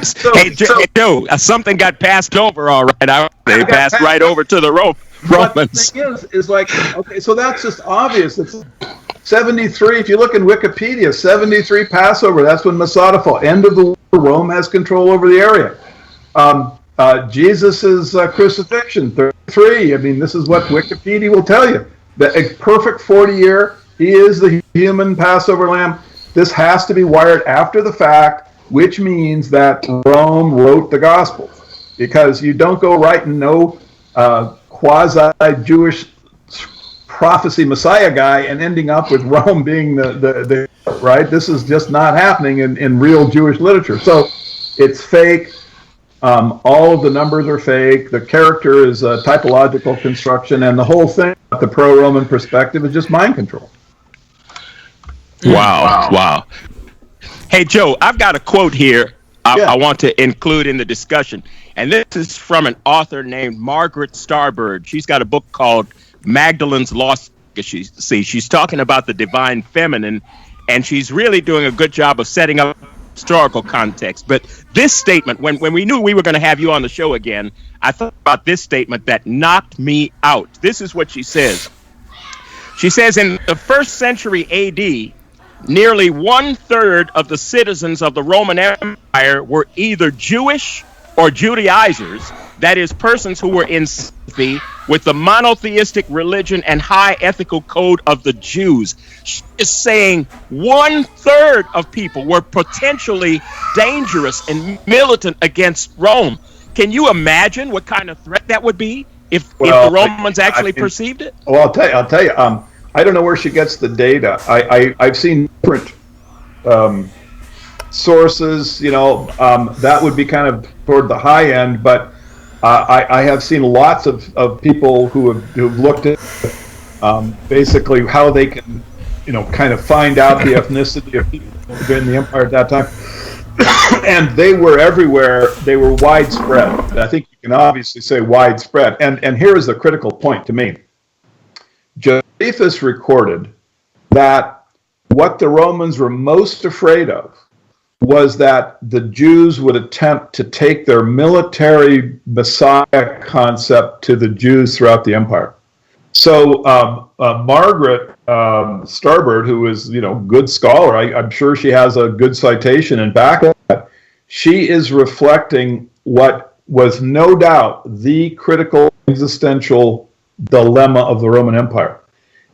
Joe. Something got passed over. All right, they passed right over to the Romans. But the thing is like, okay, so that's just obvious. It's 73. If you look in Wikipedia, 73 Passover. That's when Masada fall. End of the war. Rome has control over the area. Jesus' crucifixion, 33. I mean, this is what Wikipedia will tell you. A perfect 40-year. He is the human Passover lamb. This has to be wired after the fact, which means that Rome wrote the Gospels, because you don't go writing no quasi-Jewish prophecy Messiah guy and ending up with Rome being the right. This is just not happening in real Jewish literature. So it's fake. All of the numbers are fake. The character is a typological construction, and the whole thing, the pro-Roman perspective, is just mind control. Wow. Hey, Joe, I've got a quote here I want to include in the discussion. And this is from an author named Margaret Starbird. She's got a book called Magdalene's Lost. She's talking about the divine feminine, and she's really doing a good job of setting up historical context. But this statement, when we knew we were going to have you on the show again, I thought about this statement that knocked me out. This is what she says. She says, in the 1st century AD, nearly 1/3 of the citizens of the Roman Empire were either Jewish or Judaizers, that is, persons who were in sympathy with the monotheistic religion and high ethical code of the Jews. She is saying 1/3 of people were potentially dangerous and militant against Rome. Can you imagine what kind of threat that would be if the Romans actually perceived it? Well, I'll tell you. I don't know where she gets the data. I've seen different sources. That would be kind of toward the high end, but I have seen lots of people who've looked at basically how they can, kind of find out the ethnicity of people in the empire at that time. And they were everywhere. They were widespread. I think you can obviously say widespread. And here is the critical point to me. Josephus recorded that what the Romans were most afraid of was that the Jews would attempt to take their military Messiah concept to the Jews throughout the empire. So Margaret Starbird, who is, good scholar, I'm sure she has a good citation in back of that. She is reflecting what was no doubt the critical existential dilemma of the Roman Empire,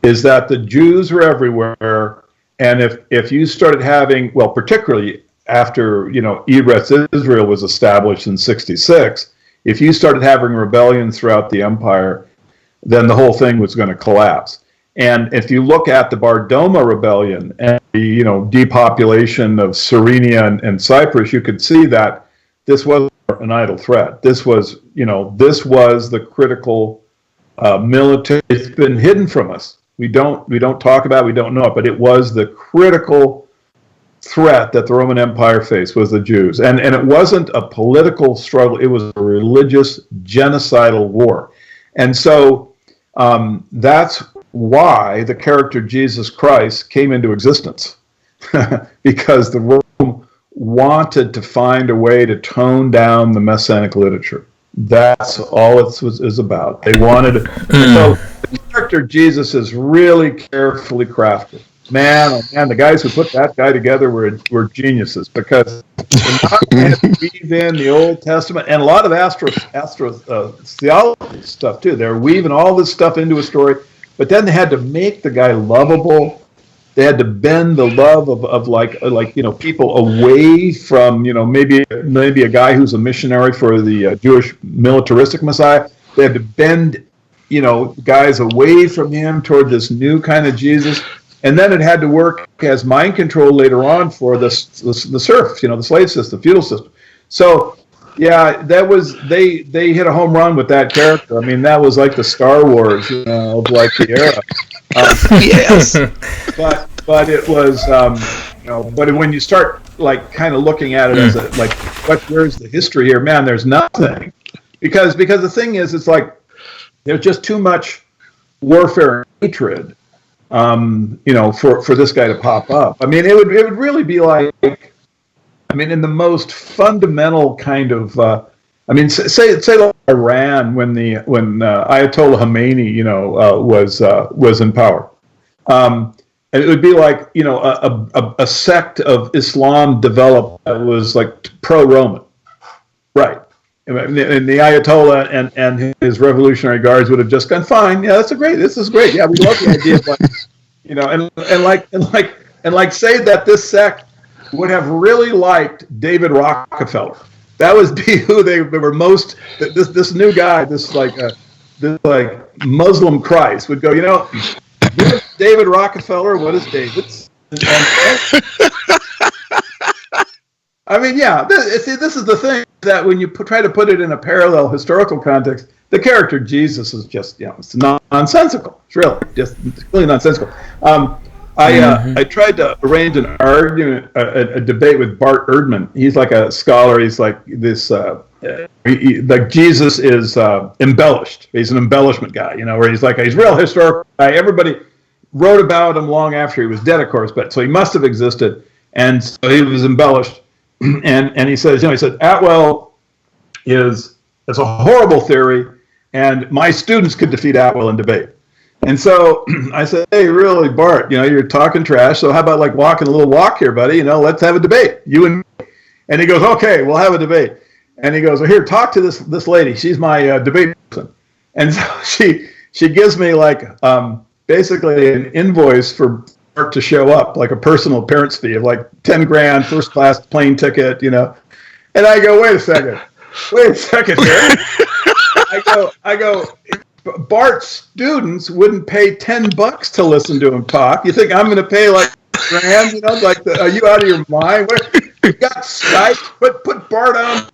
is that the Jews were everywhere, and if you started having, well, particularly after, Eretz Israel was established in 66, if you started having rebellions throughout the empire, then the whole thing was going to collapse. And if you look at the Bardoma rebellion and the, depopulation of Cyrenia and Cyprus, you could see that this wasn't an idle threat. This was, the critical military. It's been hidden from us. We don't talk about it, we don't know it, but it was the critical threat that the Roman Empire faced, was the Jews. And it wasn't a political struggle, it was a religious genocidal war. And so that's why the character Jesus Christ came into existence. Because the Rome wanted to find a way to tone down the Messianic literature. That's all it is about. They wanted so the character Jesus is really carefully crafted. Man, the guys who put that guy together were geniuses, because they had to weave in the Old Testament and a lot of astro theology stuff too. They're weaving all this stuff into a story, but then they had to make the guy lovable. They had to bend the love of people away from maybe a guy who's a missionary for the Jewish militaristic Messiah. They had to bend guys away from him toward this new kind of Jesus. And then it had to work as mind control later on for the serf, the slave system, feudal system. So, yeah, that was they hit a home run with that character. I mean, that was like the Star Wars, of like the era. Yes. But it was, but when you start like kind of looking at it as where's the history here? Man, there's nothing, because the thing is, it's like there's just too much warfare and hatred. For this guy to pop up. I mean, it would really be like, in the most fundamental kind of, say like Iran when Ayatollah Khomeini, was in power. And it would be like, a sect of Islam developed that was like pro-Roman, right? And the Ayatollah and his revolutionary guards would have just gone, fine, yeah, this is great, yeah, we love the idea, but say that this sect would have really liked David Rockefeller. That would be who they were most. This new guy, this Muslim Christ would go, what is David Rockefeller? What is David's? This is the thing, that when you try to put it in a parallel historical context, the character Jesus is just, it's nonsensical. It's really nonsensical. I tried to arrange an argument, a debate with Bart Erdman. He's like a scholar. He's like this, like Jesus is embellished. He's an embellishment guy, where he's a real historical guy. Everybody wrote about him long after he was dead, of course, but so he must have existed, and so he was embellished. And he says, he said, Atwill is a horrible theory, and my students could defeat Atwill in debate. And so I said, hey, really, Bart, you're talking trash, so how about walking a little walk here, buddy? Let's have a debate, you and me. And he goes, okay, we'll have a debate. And he goes, well, here, talk to this lady. She's my debate person. And so she gives me like basically an invoice for Bart to show up, like a personal appearance fee of like 10 grand, first class plane ticket, you know. And I go, wait a second here. I go, Bart's students wouldn't pay $10 to listen to him talk. You think I'm going to pay like grand? You know, like are you out of your mind? We got Skype. Put Bart on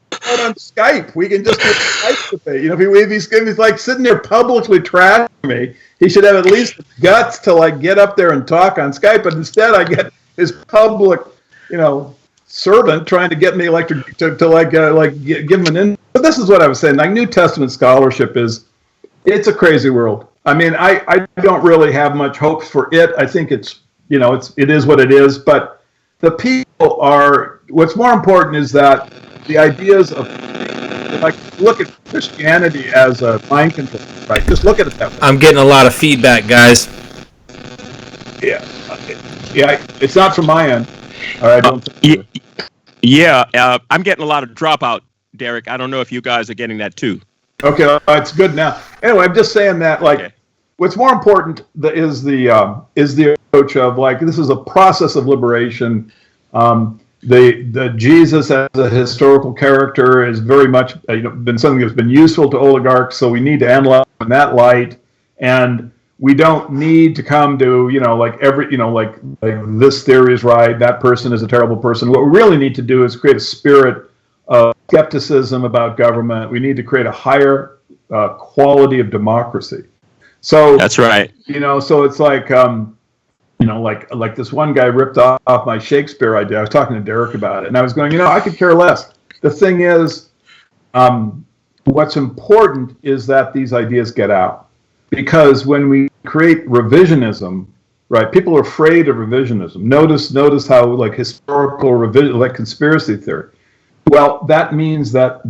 Skype. We can just put Skype to pay. You know, if he's like sitting there publicly trashing me, he should have at least the guts to like get up there and talk on Skype. But instead, I get his public, you know, servant trying to get me electric to give him an in. But this is what I was saying. Like New Testament scholarship it's a crazy world. I mean, I don't really have much hopes for it. I think it is what it is. But the people are. What's more important is that the ideas of like look at Christianity as a mind control, right? Just look at it that way. I'm getting a lot of feedback, guys. Yeah, it's not from my end. All right, I'm getting a lot of dropout, Derek. I don't know if you guys are getting that too. Okay, it's good now. Anyway, I'm just saying that what's more important is the approach of like this is a process of liberation. The Jesus as a historical character is very much been something that's been useful to oligarchs. So we need to analyze in that light, and we don't need to come to like this theory is right, that person is a terrible person. What we really need to do is create a spirit of skepticism about government. We need to create a higher quality of democracy. So that's right. So it's like like this one guy ripped off my Shakespeare idea. I was talking to Derek about it, and I was going, I could care less. The thing is, what's important is that these ideas get out, because when we create revisionism, right? People are afraid of revisionism. Notice how like historical revision, like conspiracy theory. Well, that means that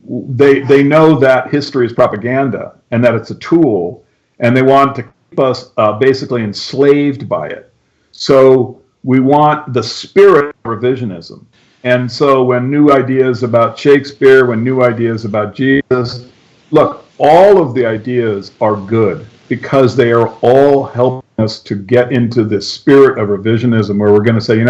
they know that history is propaganda and that it's a tool, and they want to keep us basically enslaved by it. So we want the spirit of revisionism. And so when new ideas about Shakespeare, when new ideas about Jesus, look, all of the ideas are good because they are all helping us to get into this spirit of revisionism where we're going to say,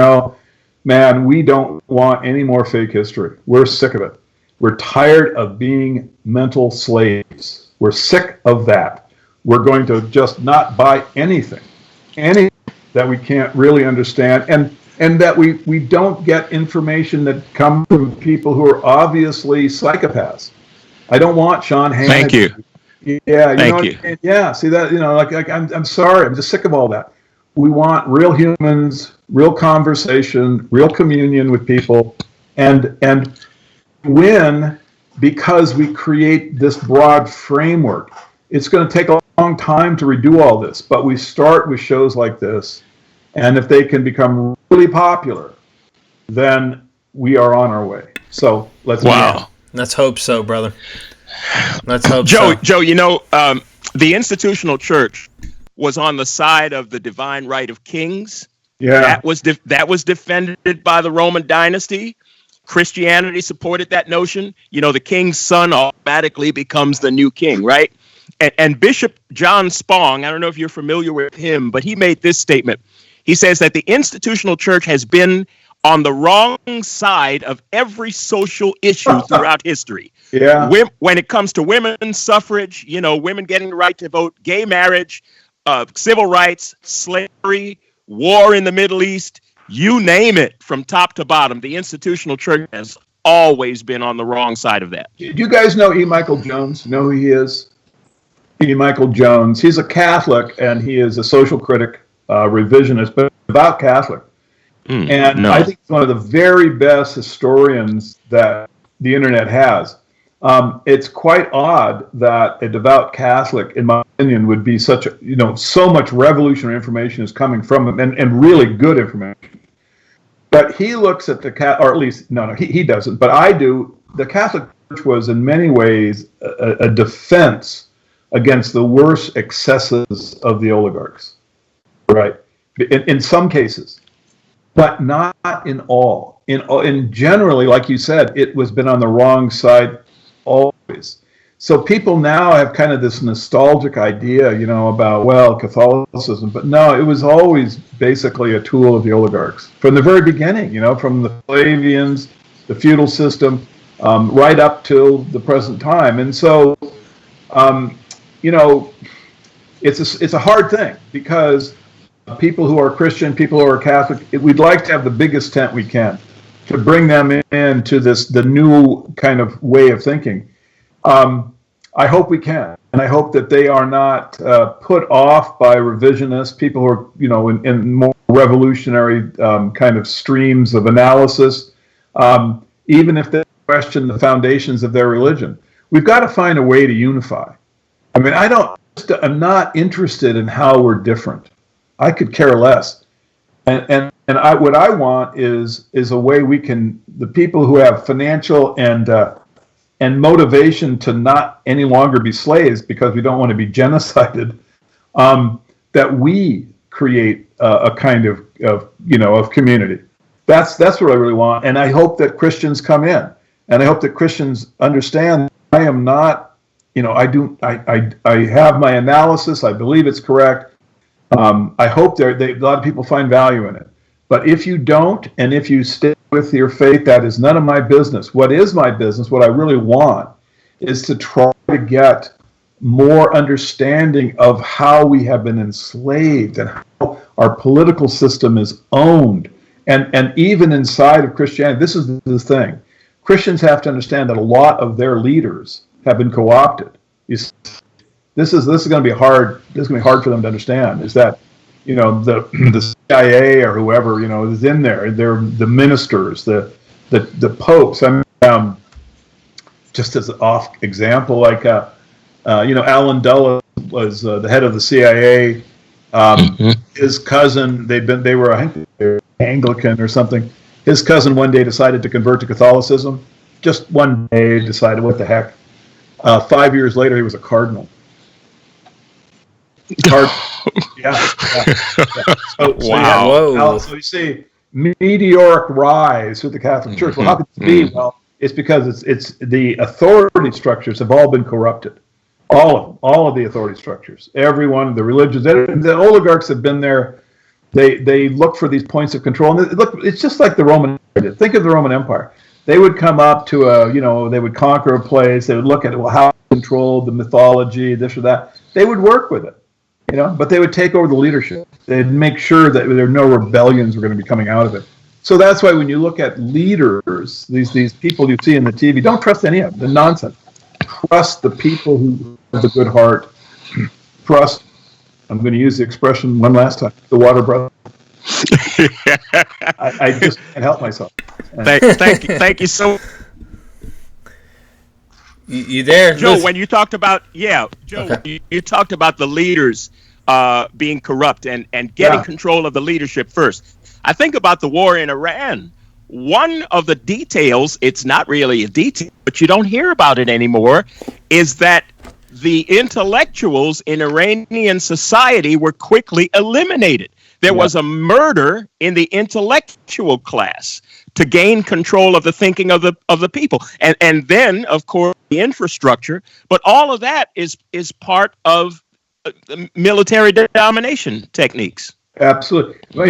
man, we don't want any more fake history. We're sick of it. We're tired of being mental slaves. We're sick of that. We're going to just not buy anything that we can't really understand, and that we don't get information that comes from people who are obviously psychopaths. I don't want Sean Hannity. Thank you. Yeah, Thank you. Yeah, see that, I'm sorry, I'm just sick of all that. We want real humans, real conversation, real communion with people, and win because we create this broad framework. It's going to take a long time to redo all this, but we start with shows like this, and if they can become really popular, then we are on our way. So let's Let's hope so, brother. Let's hope Joe, so. Joe, the institutional church was on the side of the divine right of kings. Yeah. That was defended by the Roman dynasty. Christianity supported that notion. The king's son automatically becomes the new king, right? And Bishop John Spong, I don't know if you're familiar with him, but he made this statement. He says that the institutional church has been on the wrong side of every social issue throughout history. Yeah. When it comes to women's suffrage, women getting the right to vote, gay marriage, civil rights, slavery, war in the Middle East, you name it, from top to bottom, the institutional church has always been on the wrong side of that. Do you guys know E. Michael Jones? Know who he is? E. Michael Jones. He's a Catholic, and he is a social critic, revisionist, but devout Catholic. I think he's one of the very best historians that the internet has. It's quite odd that a devout Catholic, in my opinion, would be such so much revolutionary information is coming from him, and really good information. But he looks at or at least, he doesn't, but I do. The Catholic Church was in many ways a defense against the worst excesses of the oligarchs, right? In some cases, but not in all. in generally, like you said, it was been on the wrong side always. So people now have kind of this nostalgic idea, about, well, Catholicism. But no, it was always basically a tool of the oligarchs from the very beginning, from the Flavians, the feudal system, right up till the present time. And so, it's a hard thing because people who are Christian, people who are Catholic, we'd like to have the biggest tent we can to bring them into the new kind of way of thinking. I hope we can, and I hope that they are not put off by revisionists, people who are, in more revolutionary kind of streams of analysis, even if they question the foundations of their religion. We've got to find a way to unify. I mean, I'm not interested in how we're different. I could care less. And what I want is a way we can, the people who have financial and motivation to not any longer be slaves because we don't want to be genocided, that we create a kind of community. That's what I really want. And I hope that Christians come in, and I hope that Christians understand I am not, I have my analysis. I believe it's correct. I hope a lot of people find value in it. But if you don't, and if you stay with your faith, that is none of my business. What is my business, what I really want, is to try to get more understanding of how we have been enslaved and how our political system is owned. And even inside of Christianity, this is the thing. Christians have to understand that a lot of their leaders have been co-opted. This is going to be hard. This is going to be hard for them to understand. Is that the CIA or whoever is in there? They're the ministers, the popes. I mean, just as an off example, like Alan Dulles was the head of the CIA. His cousin, they were I think they were Anglican or something. His cousin one day decided to convert to Catholicism. Just one day decided, what the heck. 5 years later, he was a cardinal. Yeah. So wow. So you see meteoric rise with the Catholic Church. Well, how could it be? Well, it's because it's the authority structures have all been corrupted. All of the authority structures. Every one of the religions. The oligarchs have been there. They look for these points of control. And it's just like the Roman Empire. Think of the Roman Empire. They would come up to they would conquer a place. They would look at how to control the mythology, this or that. They would work with it, but they would take over the leadership. They'd make sure that there are no rebellions were going to be coming out of it. So that's why when you look at leaders, these people you see in the TV, don't trust any of them. The nonsense. Trust the people who have a good heart. Trust. I'm going to use the expression one last time. The water brother. I just can't help myself. Thank you so much. You there, Joe? When you talked about okay. you talked about the leaders being corrupt and getting control of the leadership first. I think about the war in Iran. One of the details, it's not really a detail, but you don't hear about it anymore, is that the intellectuals in Iranian society were quickly eliminated. There was a murder in the intellectual class to gain control of the thinking of the people. And then, of course, the infrastructure. But all of that is part of military domination techniques. Absolutely. Well,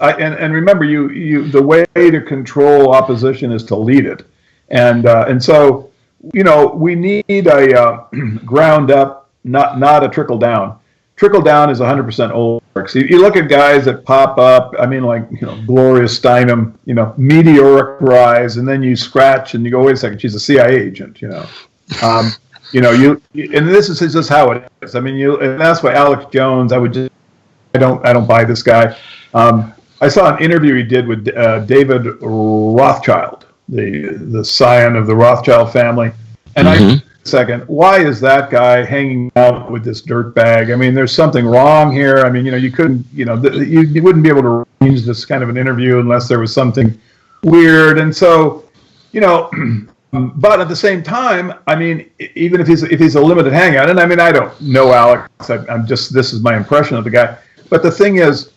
and remember, you the way to control opposition is to lead it, and so we need a ground up, not a trickle down. Trickle down is 100% oligarchs. You look at guys that pop up. I mean, like Gloria Steinem, meteoric rise, and then you scratch and you go, wait a second, she's a CIA agent. And this is just how it is. I mean, and that's why Alex Jones. I don't buy this guy. I saw an interview he did with David Rothschild, the scion of the Rothschild family, and second, why is that guy hanging out with this dirtbag? I mean, there's something wrong here. I mean, you couldn't, you wouldn't be able to arrange this kind of an interview unless there was something weird. And so, but at the same time, I mean, even if he's a limited hangout, and I mean, I don't know Alex. this is my impression of the guy. But the thing is,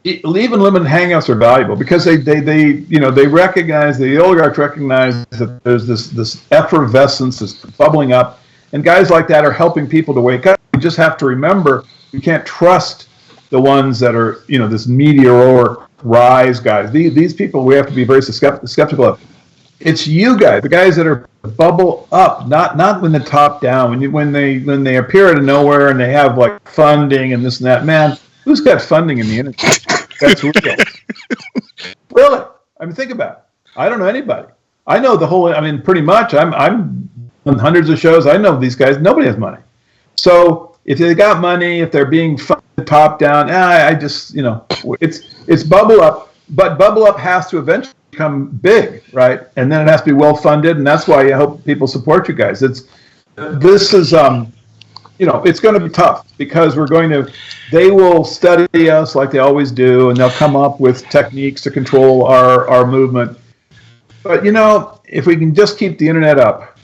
even limited hangouts are valuable because they recognize, the oligarchs recognize that there's this effervescence, this bubbling up, and guys like that are helping people to wake up. You just have to remember you can't trust the ones that are, this meteoric rise guys. These people we have to be very skeptical of. It's you guys, the guys that are bubble up, not when the top down, when they appear out of nowhere and they have like funding and this and that. Man, who's got funding in the internet? That's real. Really? I mean, think about it. I don't know anybody. I know the whole. I mean, pretty much. I'm on hundreds of shows. I know these guys. Nobody has money. So if they got money, if they're being funded top down, I just it's bubble up. But bubble up has to eventually become big, right? And then it has to be well funded, and that's why I hope people support you guys. It's going to be tough because they will study us like they always do, and they'll come up with techniques to control our movement. But if we can just keep the internet up,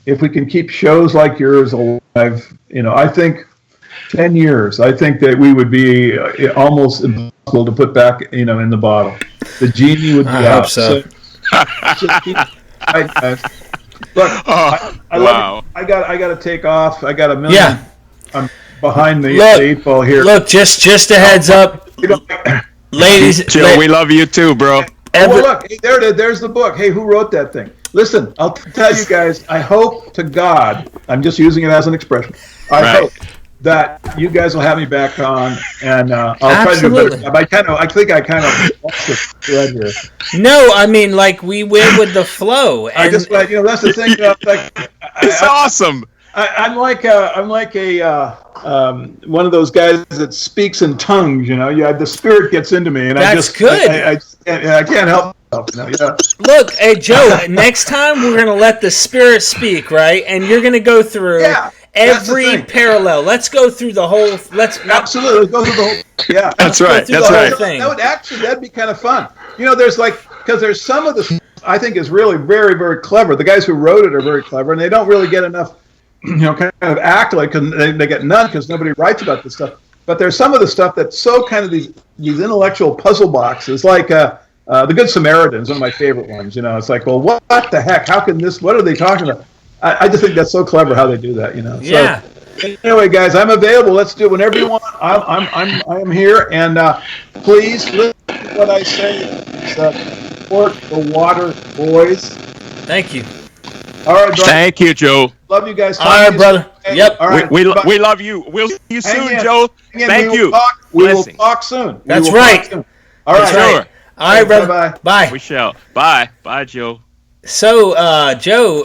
if we can keep shows like yours alive, I think 10 years, I think that we would be almost impossible to put back, in the bottle. The genie would be out. I hope so. Just keep right, guys. Look, I love you. I got to take off. I got a million. Yeah. I'm behind the 8 ball here. Look, just a heads up, ladies. Joe, we love you too, bro. Look, hey, there it is. There's the book. Hey, who wrote that thing? Listen, I'll tell you guys. I hope to God, I'm just using it as an expression. I hope that you guys will have me back on, and I'll try to do a better job. I think I kind of lost the thread here. No, I mean, like, we went with the flow. And I just, that's the thing. It's awesome. I'm like one of those guys that speaks in tongues. The spirit gets into me, and that's good. I can't help myself. Look, hey Joe, next time we're gonna let the spirit speak, right? And you're gonna go through every parallel. Let's go through the whole. Absolutely go through the whole. Yeah, that's right. That's right. That'd be kind of fun. There's some of this I think is really very, very clever. The guys who wrote it are very clever, and they don't really get enough. Kind of accolade because they get none because nobody writes about this stuff. But there's some of the stuff that's so kind of these intellectual puzzle boxes, like the Good Samaritan is one of my favorite ones. It's like, well, what the heck? How can this? What are they talking about? I just think that's so clever how they do that. Yeah. So, anyway, guys, I'm available. Let's do it whenever you want. I'm here, and please listen to what I say. Support the Water Boys. Thank you. All right, brother. Thank you, Joe. Love you guys. All right, brother. Yep. All right. We love you. We'll see you soon, Joe. Thank you. We will talk soon. That's right. All right. Sure. All right, brother. Bye. We shall. Bye. Bye, Joe. So, Joe,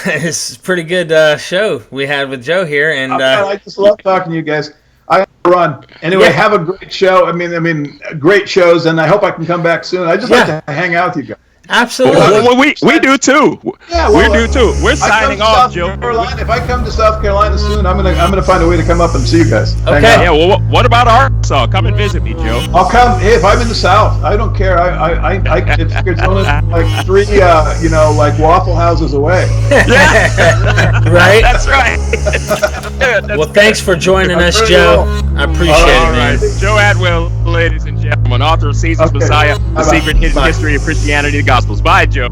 it's a pretty good show we had with Joe here, and I just love talking to you guys. I have to run. Anyway, have a great show. I mean, great shows, and I hope I can come back soon. I just like to hang out with you guys. Absolutely. Well, we do too. Yeah, we do too. We're signing off, Joe. Carolina. If I come to South Carolina soon, I'm gonna find a way to come up and see you guys. Okay. Yeah. Well, what about Arkansas? Come and visit me, Joe. I'll come. Hey, if I'm in the South, I don't care. It's only like 3, like Waffle Houses away. Yeah. Right. That's right. Well, thanks for joining us, Joe. I appreciate it, man. Joe Atwill, ladies and gentlemen, author of Caesar's Messiah, The Secret Hidden History of Christianity, the Gospels. Bye, Joe.